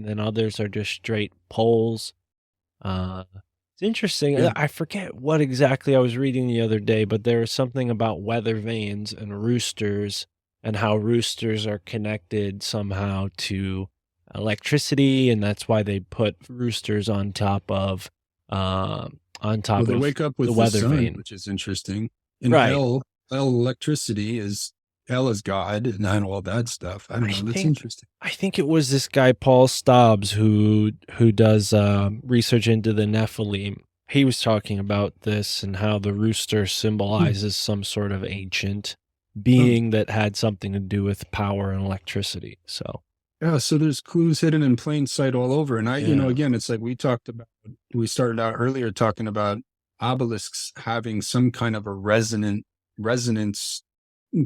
then others are just straight poles. Uh, it's interesting. yeah. I forget what exactly I was reading the other day, but there was something about weather vanes and roosters and how roosters are connected somehow to electricity, and that's why they put roosters on Well, top they of wake up the with the weather sun, vane. which is interesting. And Right. L electricity is L is God and all that stuff. I don't I know. That's think interesting. I think it was this guy Paul Stobbs who does research into the Nephilim. He was talking about this and how the rooster Hmm. symbolizes some sort of ancient Oh, being that had something to do with power and electricity. So yeah. So there's clues hidden in plain sight all over. And yeah, again, it's like we started out earlier talking about obelisks having some kind of a resonance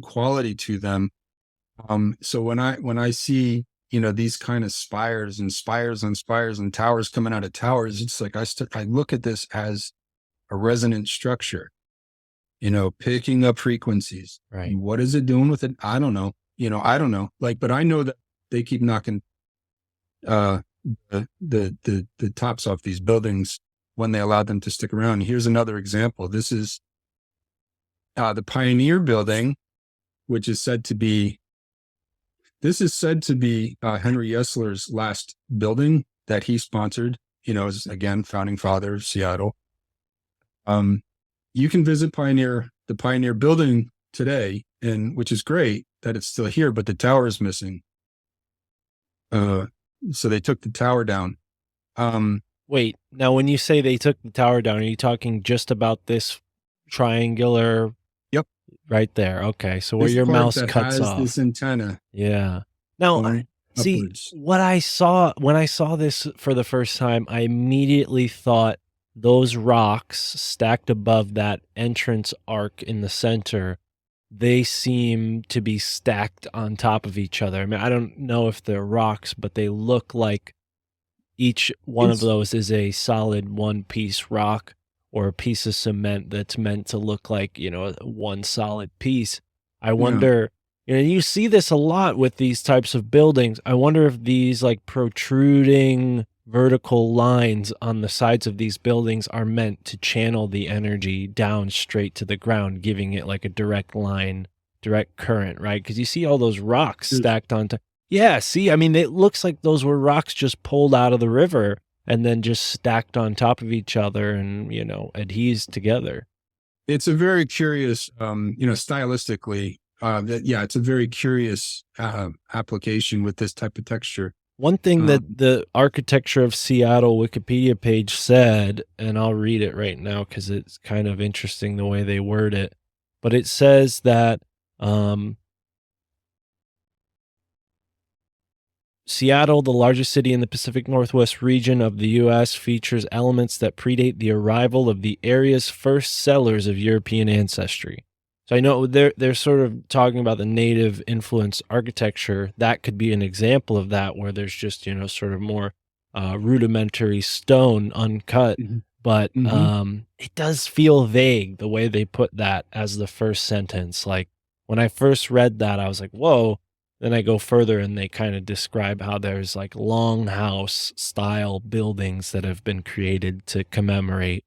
quality to them. So when I see, these kind of spires and spires and spires and towers coming out of towers, it's like I look at this as a resonant structure, picking up frequencies. right. What is it doing with it? I don't know. I don't know. Like, but I know that they keep knocking uh the tops off these buildings when they allowed them to stick around. Here's another example. This is the Pioneer Building, which is said to be Henry Yesler's last building that he sponsored, as again, founding father of Seattle. Um, you can visit the Pioneer Building today, and which is great that it's still here, but the tower is missing. So they took the tower down. Um, Wait, now when you say they took the tower down, are you talking just about this triangular yep, right there? Okay, so where this your part mouse that cuts has off. this antenna Yeah. Now, going see, upwards. what I saw when I saw this for the first time, I immediately thought those rocks stacked above that entrance arc in the center, they seem to be stacked on top of each other. I mean, I don't know if they're rocks, but they look like each one of It's those is a solid one-piece rock or a piece of cement that's meant to look like, one solid piece. I yeah, wonder, you see this a lot with these types of buildings. I wonder if these like protruding vertical lines on the sides of these buildings are meant to channel the energy down straight to the ground, giving it like a direct line, direct current, right? Because you see all those rocks stacked onto. Yeah, see, I mean, it looks like those were rocks just pulled out of the river and then just stacked on top of each other and, adhesed together. It's a very curious, stylistically, it's a very curious application with this type of texture. One thing that the Architecture of Seattle Wikipedia page said, and I'll read it right now because it's kind of interesting the way they word it, but it says that Seattle, the largest city in the Pacific Northwest region of the U.S., features elements that predate the arrival of the area's first settlers of European ancestry. So I know they're sort of talking about the native influence architecture. That could be an example of that, where there's just sort of more rudimentary stone uncut. But it does feel vague the way they put that as the first sentence. Like when I first read that, I was like, whoa. Then I go further and they kind of describe how there's like longhouse style buildings that have been created to commemorate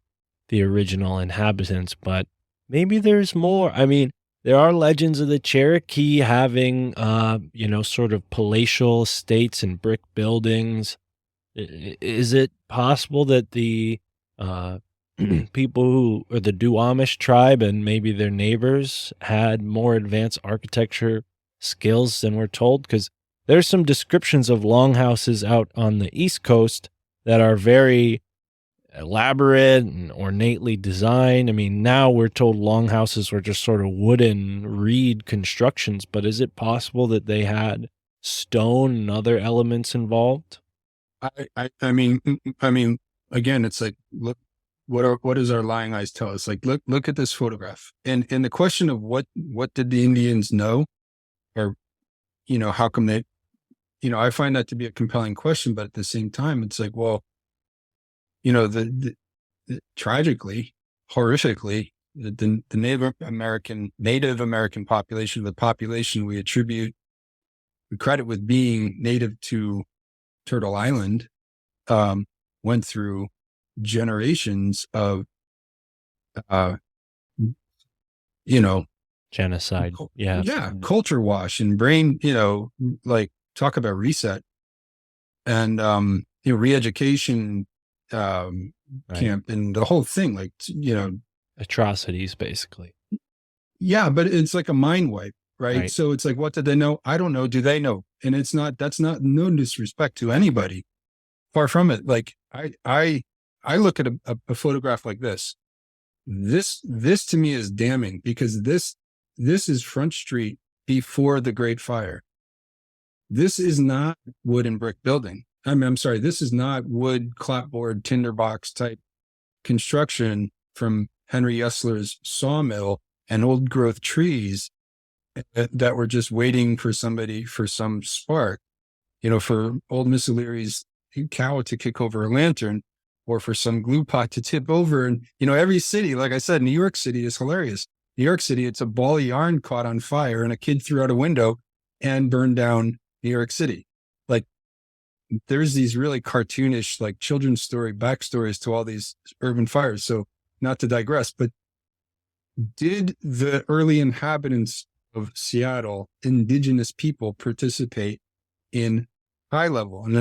the original inhabitants. But maybe there's more. I mean, there are legends of the Cherokee having, sort of palatial estates and brick buildings. Is it possible that the people who, or the Duwamish tribe and maybe their neighbors had more advanced architecture skills than we're told? Because there's some descriptions of longhouses out on the East Coast that are very elaborate and ornately designed. I mean, now we're told longhouses were just sort of wooden reed constructions, but is it possible that they had stone and other elements involved? I mean, again, it's like, look, what does our lying eyes tell us? Like, look at this photograph, and the question of what did the Indians know, or how come they, I find that to be a compelling question, but at the same time, it's like, well, the tragically, horrifically, the Native American population, the population we credit with being native to Turtle Island, went through generations of, Genocide. Yeah. culture wash and brain, like talk about reset and, re-education, camp and the whole thing, like, Atrocities, basically. yeah, but it's like a mind wipe, right? So it's like, what did they know? I don't know. Do they know? And that's not no disrespect to anybody. Far from it. Like I look at a photograph like this. This to me is damning, because this is Front Street before the Great Fire. This is not wood and brick building. I'm sorry. This is not wood, clapboard, tinderbox type construction from Henry Yesler's sawmill and old growth trees that were just waiting for somebody, for some spark, for old Miss O'Leary's cow to kick over a lantern, or for some glue pot to tip over. And, every city, like I said, New York City is hilarious. New York City, it's a ball of yarn caught on fire and a kid threw out a window and burned down New York City. Like, there's these really cartoonish, like children's story backstories to all these urban fires. So not to digress, but did the early inhabitants of Seattle, indigenous people, participate in high level? And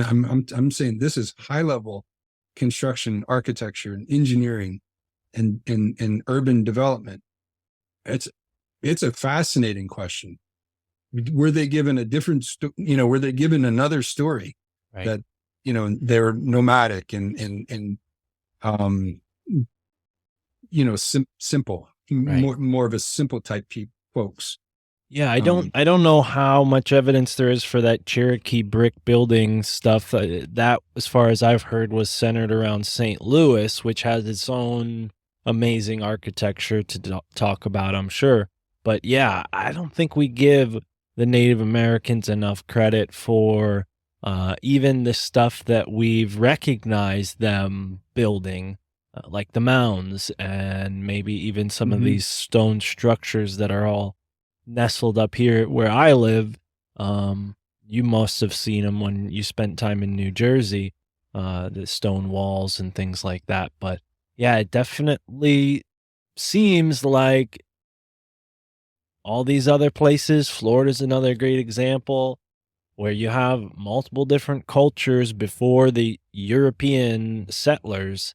I'm saying this is high level construction, architecture, and engineering, and urban development. It's a fascinating question. Were they given a different, were they given another story, right, that, they're nomadic and simple, right, more of a simple type folks. Yeah, I don't know how much evidence there is for that Cherokee brick building stuff. That, as far as I've heard, was centered around St. Louis, which has its own amazing architecture to talk about, I'm sure. But yeah, I don't think we give the Native Americans enough credit for even the stuff that we've recognized them building, like the mounds and maybe even some of these stone structures that are all nestled up here where I live. You must have seen them when you spent time in New Jersey. the stone walls and things like that. But yeah, it definitely seems like all these other places, Florida's another great example, where you have multiple different cultures before the European settlers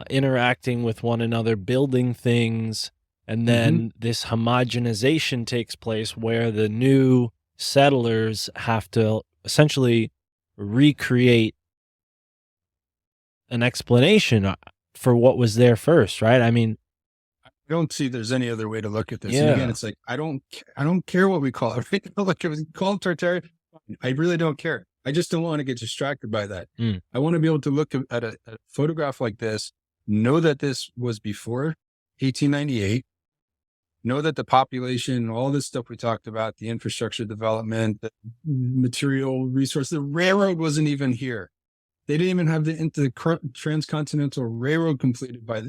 interacting with one another, building things, and Mm-hmm. then this homogenization takes place where the new settlers have to essentially recreate an explanation for what was there first, right? I mean, I don't see there's any other way to look at this. And again, yeah. it's like, I don't care what we call it. Right? Like if we call it Tartaria, I really don't care. I just don't want to get distracted by that. Mm. I want to be able to look at a photograph like this, know that this was before 1898, know that the population, all this stuff we talked about, the infrastructure development, the material resource, the railroad wasn't even here. They didn't even have the transcontinental railroad completed by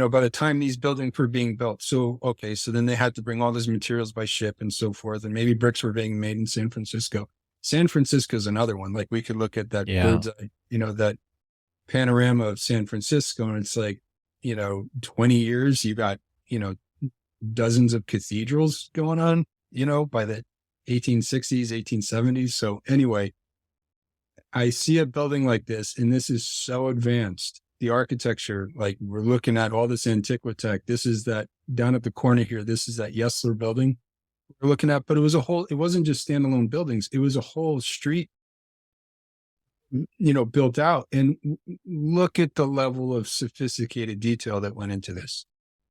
by the time these buildings were being built. So, okay, so then they had to bring all these materials by ship and so forth. And maybe bricks were being made in San Francisco. San Francisco is another one. Like we could look at that Yeah. bird's eye, that panorama of San Francisco. And it's like, 20 years, you got, dozens of cathedrals going on, by the 1860s, 1870s. So anyway, I see a building like this, and this is so advanced. The architecture, like we're looking at all this Antiquitech. This is that down at the corner here. This is that Yesler building we're looking at, but it wasn't just standalone buildings. It was a whole street, built out. And look at the level of sophisticated detail that went into this,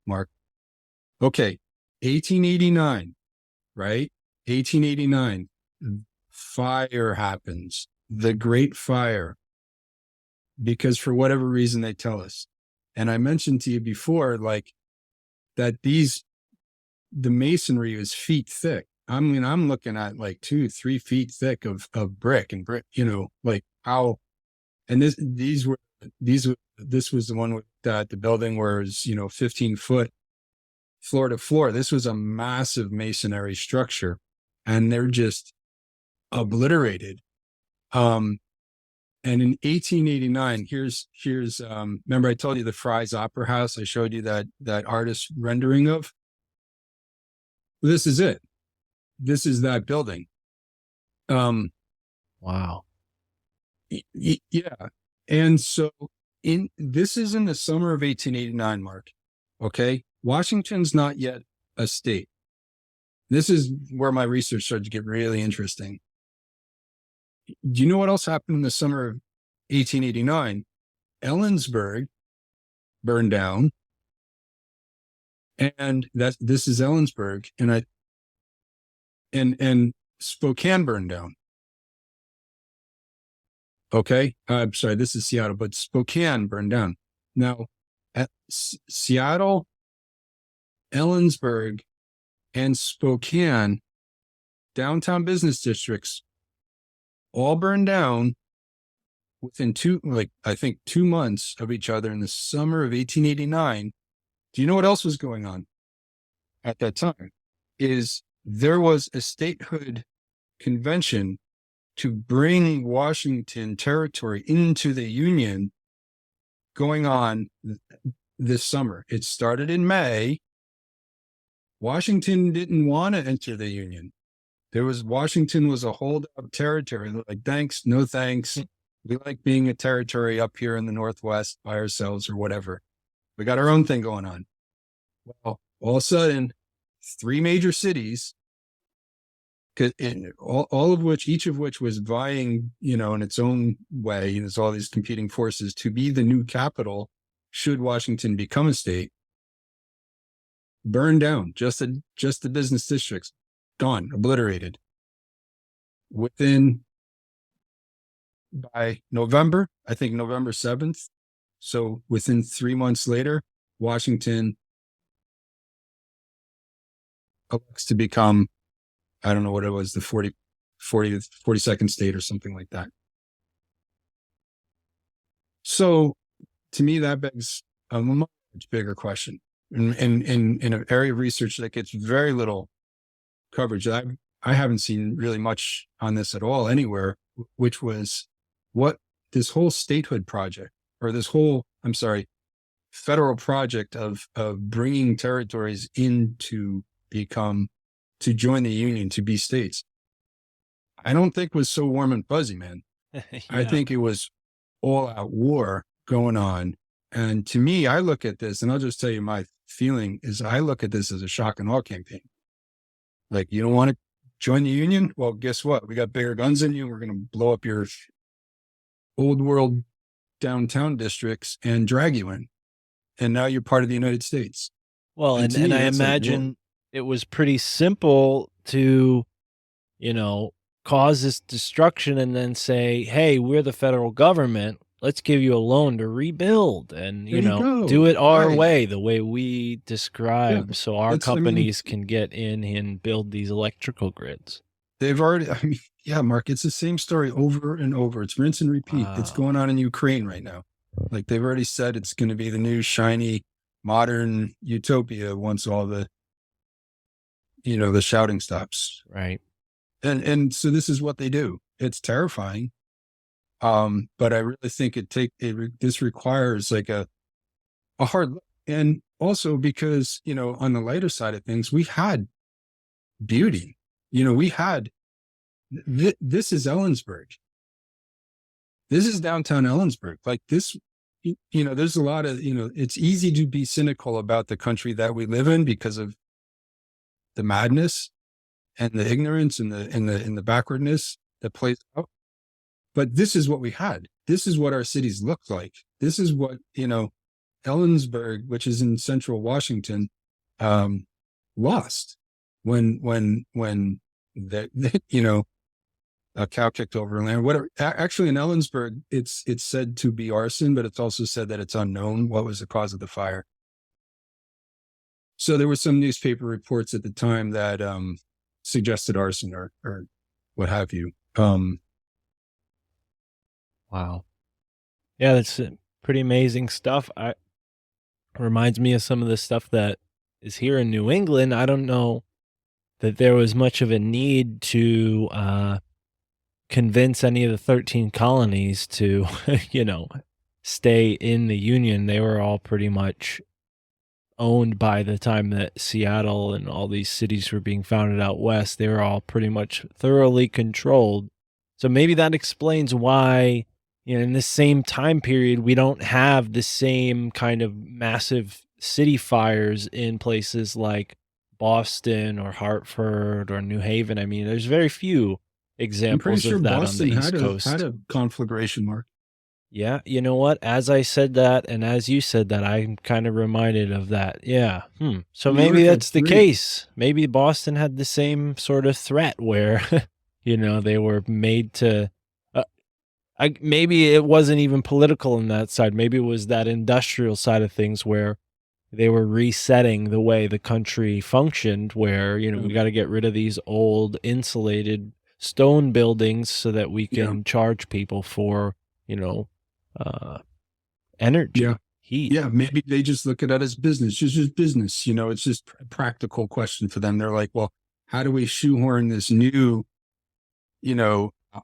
Mark. Okay. 1889, right? 1889, fire happens. The Great Fire, because for whatever reason they tell us. And I mentioned to you before, like that the masonry is feet thick. I mean, I'm looking at like 2-3 feet thick of brick and brick, like how, and this was the one with the building where it's, 15 foot floor to floor. This was a massive masonry structure and they're just obliterated. And in 1889, here's remember I told you the Fry's Opera House? I showed you that artist rendering of. This is it. This is that building. Wow. Yeah. And so this is in the summer of 1889, Mark. Okay. Washington's not yet a state. This is where my research started to get really interesting. Do you know what else happened in the summer of 1889? Ellensburg burned down, and this is Ellensburg, and Spokane burned down. Okay, I'm sorry, this is Seattle, but Spokane burned down. Now, at Seattle, Ellensburg, and Spokane, downtown business districts, all burned down within 2 months of each other in the summer of 1889. Do you know what else was going on at that time? Is there was a statehood convention to bring Washington territory into the Union going on this summer. It started in May. Washington didn't want to enter the Union. Washington was a holdout territory. They're like, thanks, no thanks. We like being a territory up here in the Northwest by ourselves or whatever. We got our own thing going on. Well, all of a sudden, 3 major cities, all of which, each of which was vying, in its own way, there's all these competing forces to be the new capital should Washington become a state, burned down, just the business districts, gone, obliterated. By November, I think November 7th. So within 3 months later, Washington elects to become, I don't know what it was, the 42nd state or something like that. So to me, that begs a much bigger question in an area of research that gets very little coverage. I haven't seen really much on this at all anywhere, which was what this whole statehood project, or this whole, I'm sorry, federal project of bringing territories to join the union, to be states, I don't think was so warm and fuzzy, man. I Yeah. think it was all out war going on. And to me, I look at this, and I'll just tell you my feeling is, I look at this as a shock and awe campaign. Like, you don't want to join the union? Well, guess what? We got bigger guns than you. We're going to blow up your old world downtown districts and drag you in. And now you're part of the United States. Well, And to and me, I that's like, whoa. imagine it was pretty simple to, you know, cause this destruction and then say, "Hey, we're the federal government. Let's give you a loan to rebuild and, There you do go. it our Right. way, the way we Yeah. describe, so our That's, I mean, companies can get in and build these electrical grids." they've already, I mean, yeah, Mark, it's the same story over and over. It's rinse and repeat. It's Wow. going on in Ukraine right now. Like, they've already said it's going to be the new shiny modern utopia once all the, the shouting stops. Right. And so this is what they do. It's terrifying. But I really think this requires like a hard look. And also because, on the lighter side of things, we had beauty. We had this is Ellensburg. This is downtown Ellensburg. Like this, there's a lot of, it's easy to be cynical about the country that we live in because of the madness and the ignorance and the backwardness that plays out. But this is what we had. This is what our cities looked like. This is what, Ellensburg, which is in central Washington, lost when a cow kicked over land, whatever. Actually, in Ellensburg, it's said to be arson, but it's also said that it's unknown what was the cause of the fire. So there were some newspaper reports at the time that suggested arson or what have you. Wow. Yeah, that's pretty amazing stuff. Reminds me of some of the stuff that is here in New England. I don't know that there was much of a need to convince any of the 13 colonies to, stay in the Union. They were all pretty much owned by the time that Seattle and all these cities were being founded out west. They were all pretty much thoroughly controlled. So maybe that explains why, in this same time period, we don't have the same kind of massive city fires in places like Boston or Hartford or New Haven. I mean, there's very few I'm pretty examples sure of that on the Boston East had Coast. a conflagration, Mark. Yeah, you know what? As I said that, and as you said that, I'm kind of reminded of that. Yeah. So New maybe York had that's the 3. case. Maybe Boston had the same sort of threat where, they were made to. Maybe it wasn't even political on that side. Maybe it was that industrial side of things where they were resetting the way the country functioned, where, we got to get rid of these old insulated stone buildings so that we Yeah. can charge people for, energy, Yeah. heat. Yeah, maybe they just look at it as business, just business. It's just a practical question for them. They're like, well, how do we shoehorn this new,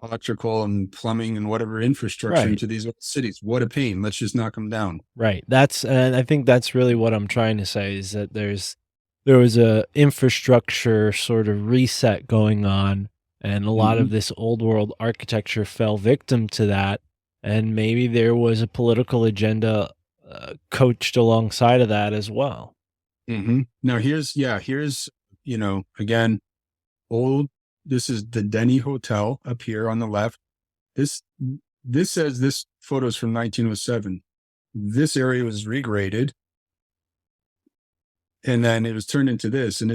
electrical and plumbing and whatever infrastructure Right. into these old cities? What a pain. Let's just knock them down. Right. And I think that's really what I'm trying to say is that there was a infrastructure sort of reset going on, and a lot of this old world architecture fell victim to that. And maybe there was a political agenda coached alongside of that as well. Now here's, again, old, this is the Denny Hotel up here on the left. This says this photo is from 1907. This area was regraded and then it was turned into this. And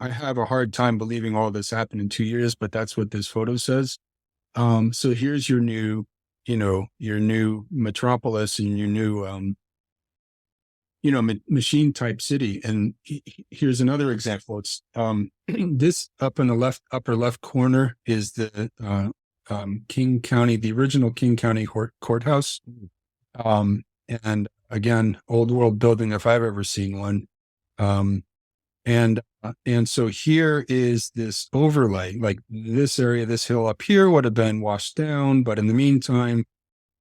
I have a hard time believing all this happened in 2 years, but that's what this photo says. So here's your new, your new metropolis and your new, machine type city. And here's another example. It's this up in the upper left corner is the King County, the original King County courthouse. And again, old world building if I've ever seen one. And so here is this overlay, like this area, this hill up here would have been washed down, but in the meantime,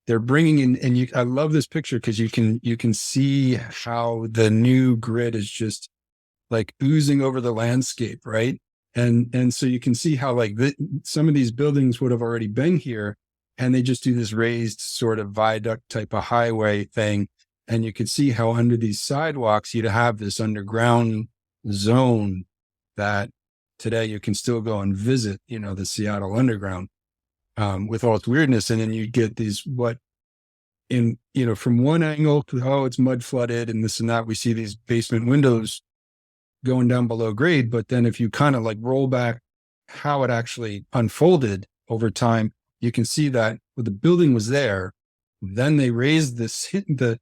they're bringing in, and I love this picture because you can see how the new grid is just like oozing over the landscape, right? And so you can see how like some of these buildings would have already been here, and they just do this raised sort of viaduct type of highway thing, and you could see how under these sidewalks you'd have this underground zone that today you can still go and visit, the Seattle Underground, with all its weirdness, and then you get these from one angle, it's mud flooded and this and that. We see these basement windows going down below grade. But then if you kind of like roll back how it actually unfolded over time, you can see that the building was there. Then they raised the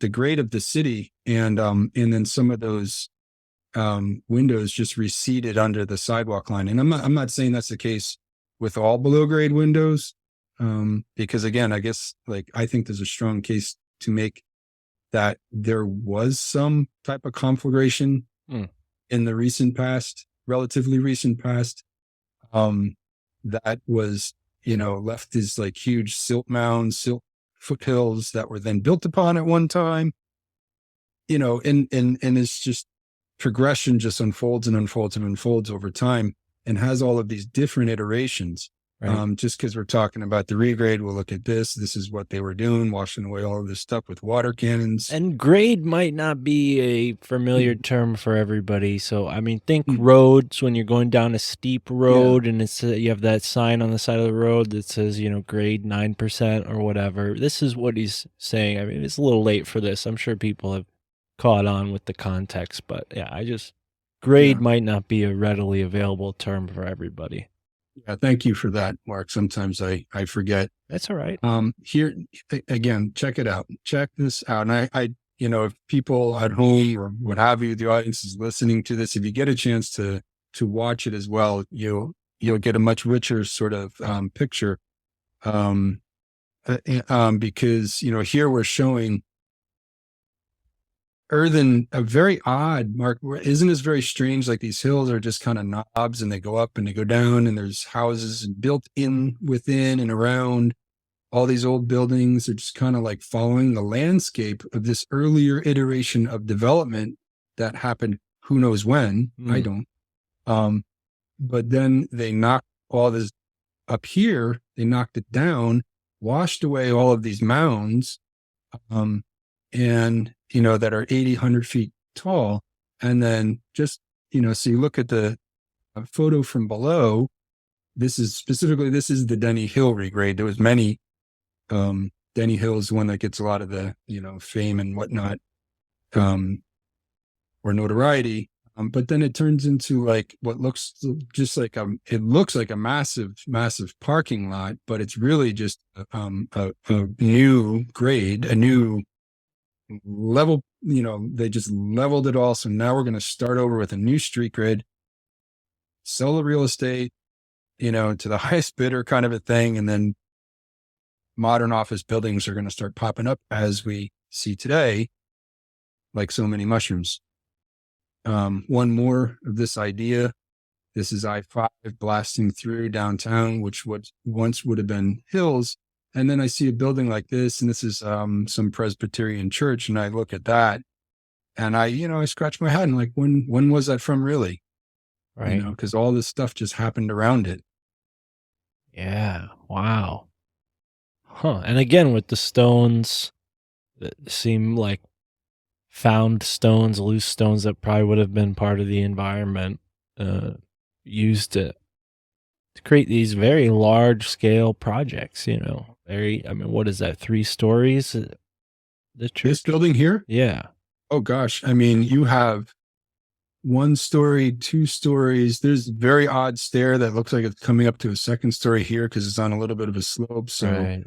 grade of the city, and then some of those windows just receded under the sidewalk line. And I'm not saying that's the case with all below grade windows, because again, I guess I think there's a strong case to make that there was some type of conflagration in the recent past, relatively recent past, that was, left these like huge silt mounds, silt foothills that were then built upon at one time, and it's just progression just unfolds and unfolds and unfolds over time and has all of these different iterations. Right. Just because we're talking about the regrade, we'll look at this. This is what they were doing, washing away all of this stuff with water cannons. And grade might not be a familiar term for everybody. So, I mean, think roads when you're going down a steep road, and it's you have that sign on the side of the road that says, grade 9% or whatever. This is what he's saying. I mean, it's a little late for this. I'm sure people have caught on with the context, but yeah, grade might not be a readily available term for everybody. Yeah, thank you for that, Mark. Sometimes I forget. That's all right. Here again, check it out. Check this out. And I if people at home or what have you, the audience is listening to this, if you get a chance to watch it as well, you'll get a much richer sort of picture. Because here we're showing earthen, a very odd, Mark, isn't this very strange? Like these hills are just kind of knobs and they go up and they go down, and there's houses built in within and around all these old buildings. Are just kind of like following the landscape of this earlier iteration of development that happened who knows when. I don't. But then they knocked all this up here, they knocked it down, washed away all of these mounds, and that are 80, 100 feet tall. And then just, so you look at the photo from below, this is the Denny Hill regrade. There was many, Denny Hill is the one that gets a lot of the, fame and whatnot, or notoriety. But then it turns into like what looks just like it looks like a massive, massive parking lot, but it's really just a new grade, a new level. They just leveled it all. So now we're going to start over with a new street grid, sell the real estate, to the highest bidder kind of a thing. And then modern office buildings are going to start popping up as we see today, like so many mushrooms. One more of this idea. This is I-5 blasting through downtown, which once would have been hills. And then I see a building like this, and this is some Presbyterian church, and I look at that, and I scratch my head and like, when was that from, really? Right. Because all this stuff just happened around it. Yeah. Wow. Huh. And again, with the stones that seem like found stones, loose stones that probably would have been part of the environment, used to create these very large scale projects, what is that? 3 stories? The church? This building here? Yeah. Oh gosh. I mean, you have 1 story, 2 stories. There's a very odd stair that looks like it's coming up to a 2nd story here because it's on a little bit of a slope. So right.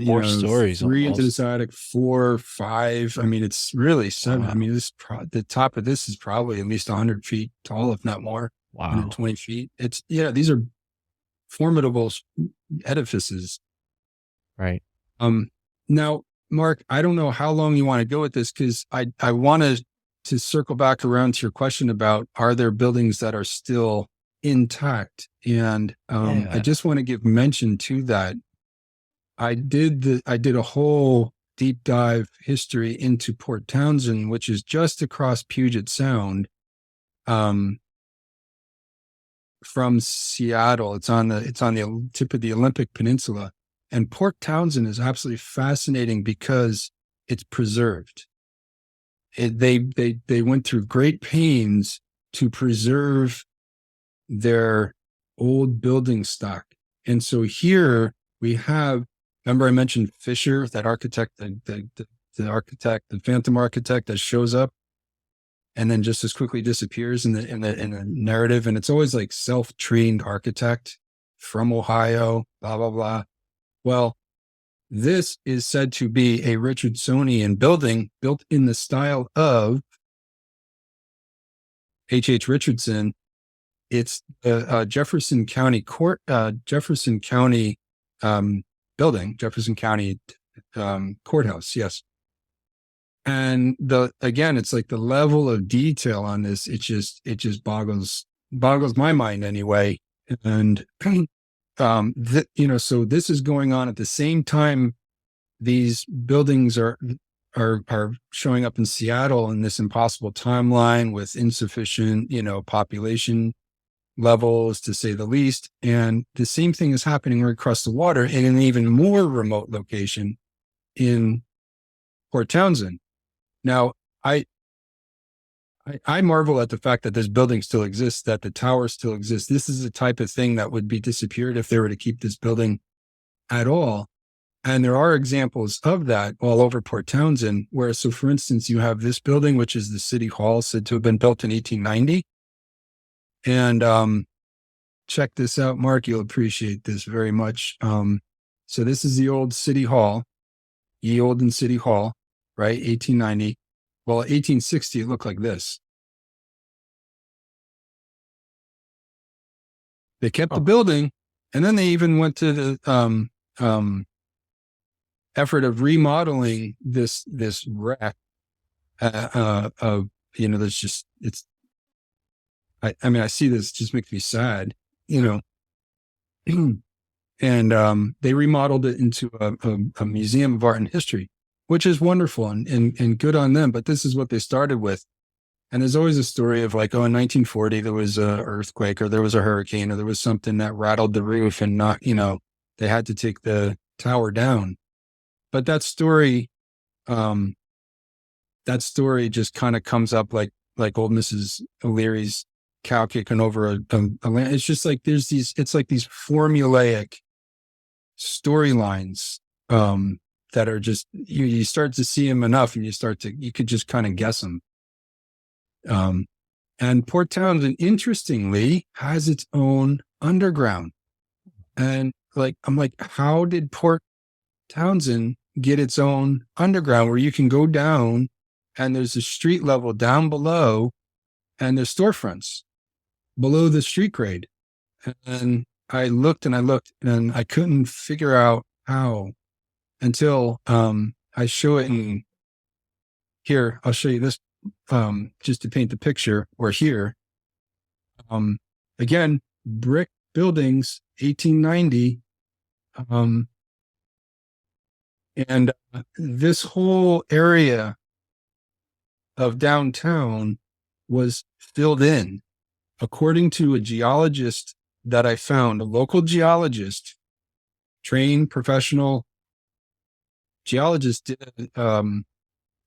4 stories, 3 almost. into this attic, 4, 5. I mean, it's really 7. Wow. I mean, the top of this is probably at least 100 feet tall, if not more. Wow. 120 feet. These are formidable edifices. Right. Now, Mark, I don't know how long you want to go with this, because I want to to circle back around to your question about, are there buildings that are still intact? And I just want to give mention to that. I did a whole deep dive history into Port Townsend, which is just across Puget Sound, from Seattle. It's on the tip of the Olympic Peninsula, and Port Townsend is absolutely fascinating because it's preserved. They went through great pains to preserve their old building stock, and so here we have. Remember, I mentioned Fisher, that architect, the architect, the phantom architect that shows up and then just as quickly disappears in the narrative. And it's always like self-trained architect from Ohio, blah, blah, blah. Well, this is said to be a Richardsonian building built in the style of H. Richardson. It's a Jefferson County Jefferson County building, Jefferson County courthouse. Yes. And again, it's like the level of detail on this, it just boggles my mind anyway. And, so this is going on at the same time these buildings are showing up in Seattle in this impossible timeline with insufficient, population levels, to say the least. And the same thing is happening right across the water in an even more remote location in Port Townsend. Now, I marvel at the fact that this building still exists, that the tower still exists. This is the type of thing that would be disappeared if they were to keep this building at all. And there are examples of that all over Port Townsend, where, so for instance, you have this building, which is the city hall, said to have been built in 1890. And check this out, Mark, you'll appreciate this very much. So this is the old city hall, ye olden city hall, right? 1890. Well, 1860, it looked like this. They kept the building, and then they even went to the effort of remodeling this wreck. There's just, I mean, I see this, it just makes me sad, and they remodeled it into a museum of art and history, which is wonderful and good on them. But this is what they started with. And there's always a story of like, in 1940, there was an earthquake, or there was a hurricane, or there was something that rattled the roof and they had to take the tower down. But that story just kind of comes up like old Mrs. O'Leary's cow kicking over a land. It's just like, it's like these formulaic storylines that are just, you start to see them enough and you could just kind of guess them. And Port Townsend, interestingly, has its own underground. And I'm like, how did Port Townsend get its own underground where you can go down and there's a street level down below and there's storefronts below the street grade? And I looked and I couldn't figure out how until I show it in here. I'll show you this just to paint the picture. Or here, again, brick buildings, 1890. And this whole area of downtown was filled in, according to a geologist that I found, a local geologist, trained professional geologist, did a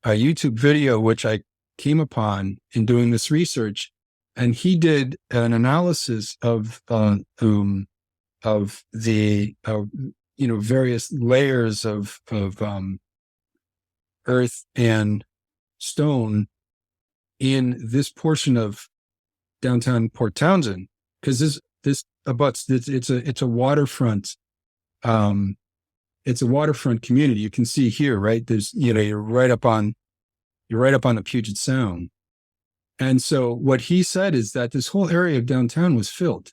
YouTube video, which I came upon in doing this research. And he did an analysis of the various layers of earth and stone in this portion of downtown Port Townsend, because this abuts, it's a waterfront. It's a waterfront community. You can see here, right? There's, you're right up on the Puget Sound. And so what he said is that this whole area of downtown was filled.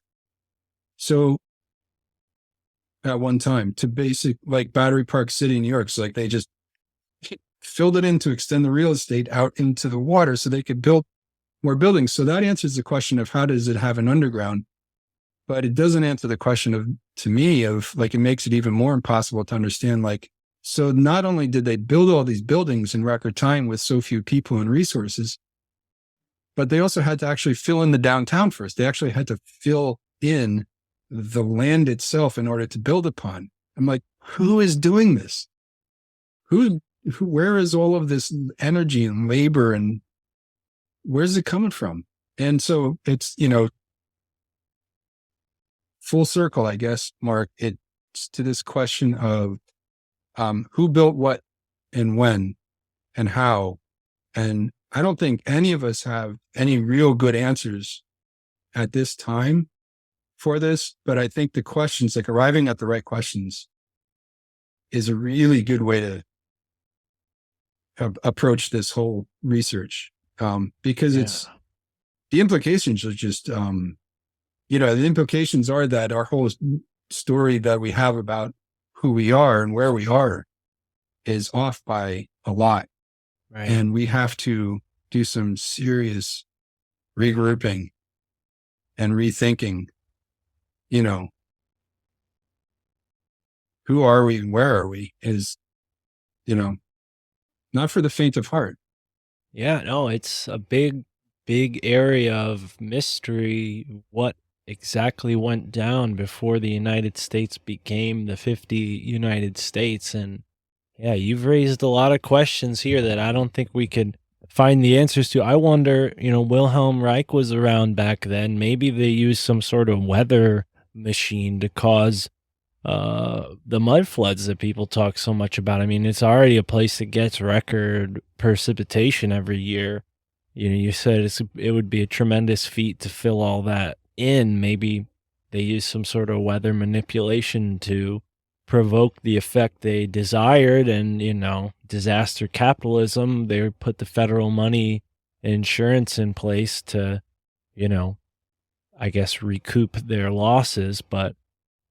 So at one time, to basic, like Battery Park City, New York, so like they just filled it in to extend the real estate out into the water so they could build more buildings. So that answers the question of how does it have an underground, but it doesn't answer the question of, to me, of like, it makes it even more impossible to understand. Like, so not only did they build all these buildings in record time with so few people and resources, but they also had to actually fill in the downtown first. They actually had to fill in the land itself in order to build upon. I'm like, who is doing this? Where is all of this energy and labor, and where's it coming from? And so it's, full circle, I guess, Mark, it's to this question of who built what and when and how. And I don't think any of us have any real good answers at this time for this, but I think the questions, like arriving at the right questions, is a really good way to approach this whole research, because it's, the implications are just, the implications are that our whole story that we have about who we are and where we are is off by a lot. Right. And we have to do some serious regrouping and rethinking, who are we and where are we is, not for the faint of heart. Yeah, no, it's a big, big area of mystery. What exactly went down before the United States became the 50 United States? And yeah, you've raised a lot of questions here that I don't think we could find the answers to. I wonder, Wilhelm Reich was around back then. Maybe they used some sort of weather machine to cause the mud floods that people talk so much about. I mean, it's already a place that gets record precipitation every year. You said it would be a tremendous feat to fill all that in. Maybe they use some sort of weather manipulation to provoke the effect they desired. And, disaster capitalism, they put the federal money insurance in place to, I guess, recoup their losses. But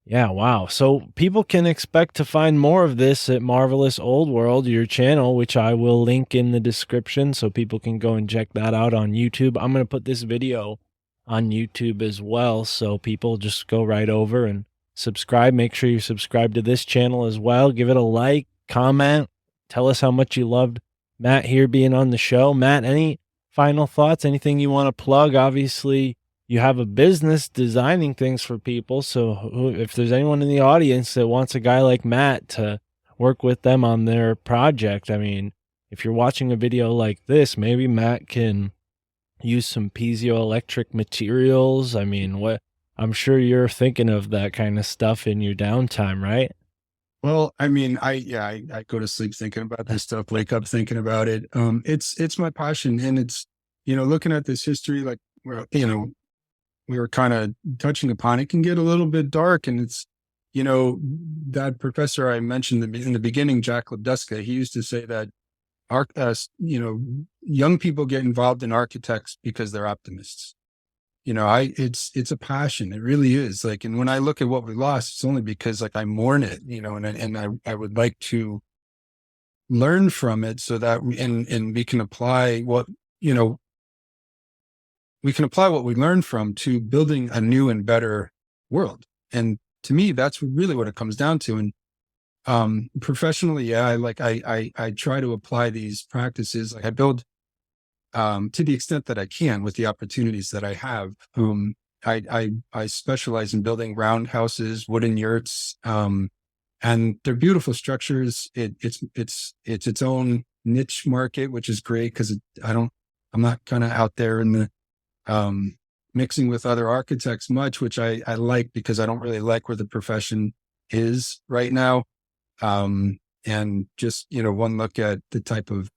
yeah, wow. So people can expect to find more of this at Marvelous Old World, your channel, which I will link in the description so people can go and check that out on YouTube. I'm going to put this video on YouTube as well, so people just go right over and subscribe. Make sure you subscribe to this channel as well. Give it a like, comment, tell us how much you loved Matt here being on the show. Matt, any final thoughts? Anything you want to plug? Obviously, you have a business designing things for people. So if there's anyone in the audience that wants a guy like Matt to work with them on their project, I mean, if you're watching a video like this, maybe Matt can use some piezoelectric materials. I mean, I'm sure you're thinking of that kind of stuff in your downtime, right? Well, I mean, I go to sleep thinking about this stuff, wake up thinking about it. It's my passion, and it's, looking at this history, like, well, we were kind of touching upon, it can get a little bit dark. And it's, that professor I mentioned in the beginning, Jack Lebduska, he used to say that young people get involved in architects because they're optimists. It's a passion. It really is. Like, and when I look at what we lost, it's only because, like, I mourn it, and I would like to learn from it so that we can apply what, we can apply what we learned from to building a new and better world. And to me, that's really what it comes down to. And professionally, yeah, I try to apply these practices. Like, I build to the extent that I can with the opportunities that I have. I specialize in building roundhouses, wooden yurts, and they're beautiful structures. It's its own niche market, which is great because I'm not kind of out there in the mixing with other architects much, which I like, because I don't really like where the profession is right now. And just, one look at the type of,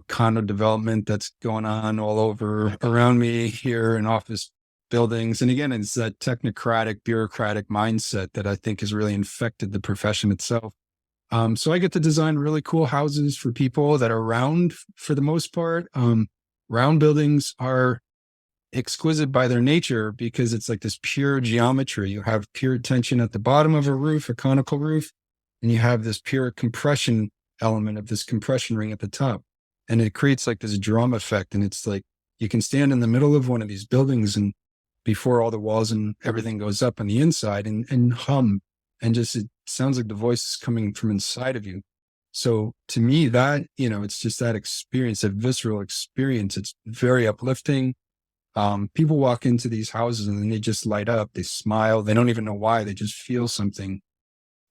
condo development that's going on all over around me here in office buildings. And again, it's that technocratic, bureaucratic mindset that I think has really infected the profession itself. So I get to design really cool houses for people that are round for the most part. Round buildings are exquisite by their nature because it's like this pure geometry. You have pure tension at the bottom of a roof, a conical roof, and you have this pure compression element of this compression ring at the top. And it creates like this drum effect. And it's like you can stand in the middle of one of these buildings and before all the walls and everything goes up on the inside and hum. And just it sounds like the voice is coming from inside of you. So to me, that, it's just that experience, that visceral experience. It's very uplifting. People walk into these houses and then they just light up. They smile. They don't even know why. They just feel something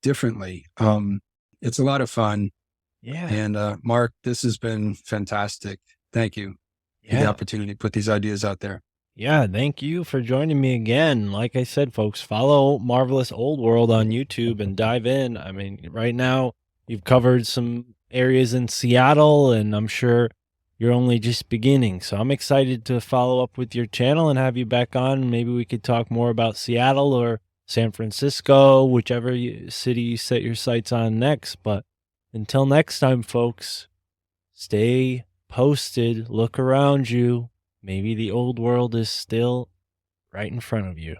differently. It's a lot of fun. Yeah. And Mark, this has been fantastic. Thank you for the opportunity to put these ideas out there. Yeah, thank you for joining me again. Like I said, folks, follow Marvelous Old World on YouTube and dive in. I mean, right now you've covered some areas in Seattle, and I'm sure you're only just beginning. So I'm excited to follow up with your channel and have you back on. Maybe we could talk more about Seattle or San Francisco, whichever city you set your sights on next. But until next time, folks, stay posted, look around you. Maybe the old world is still right in front of you.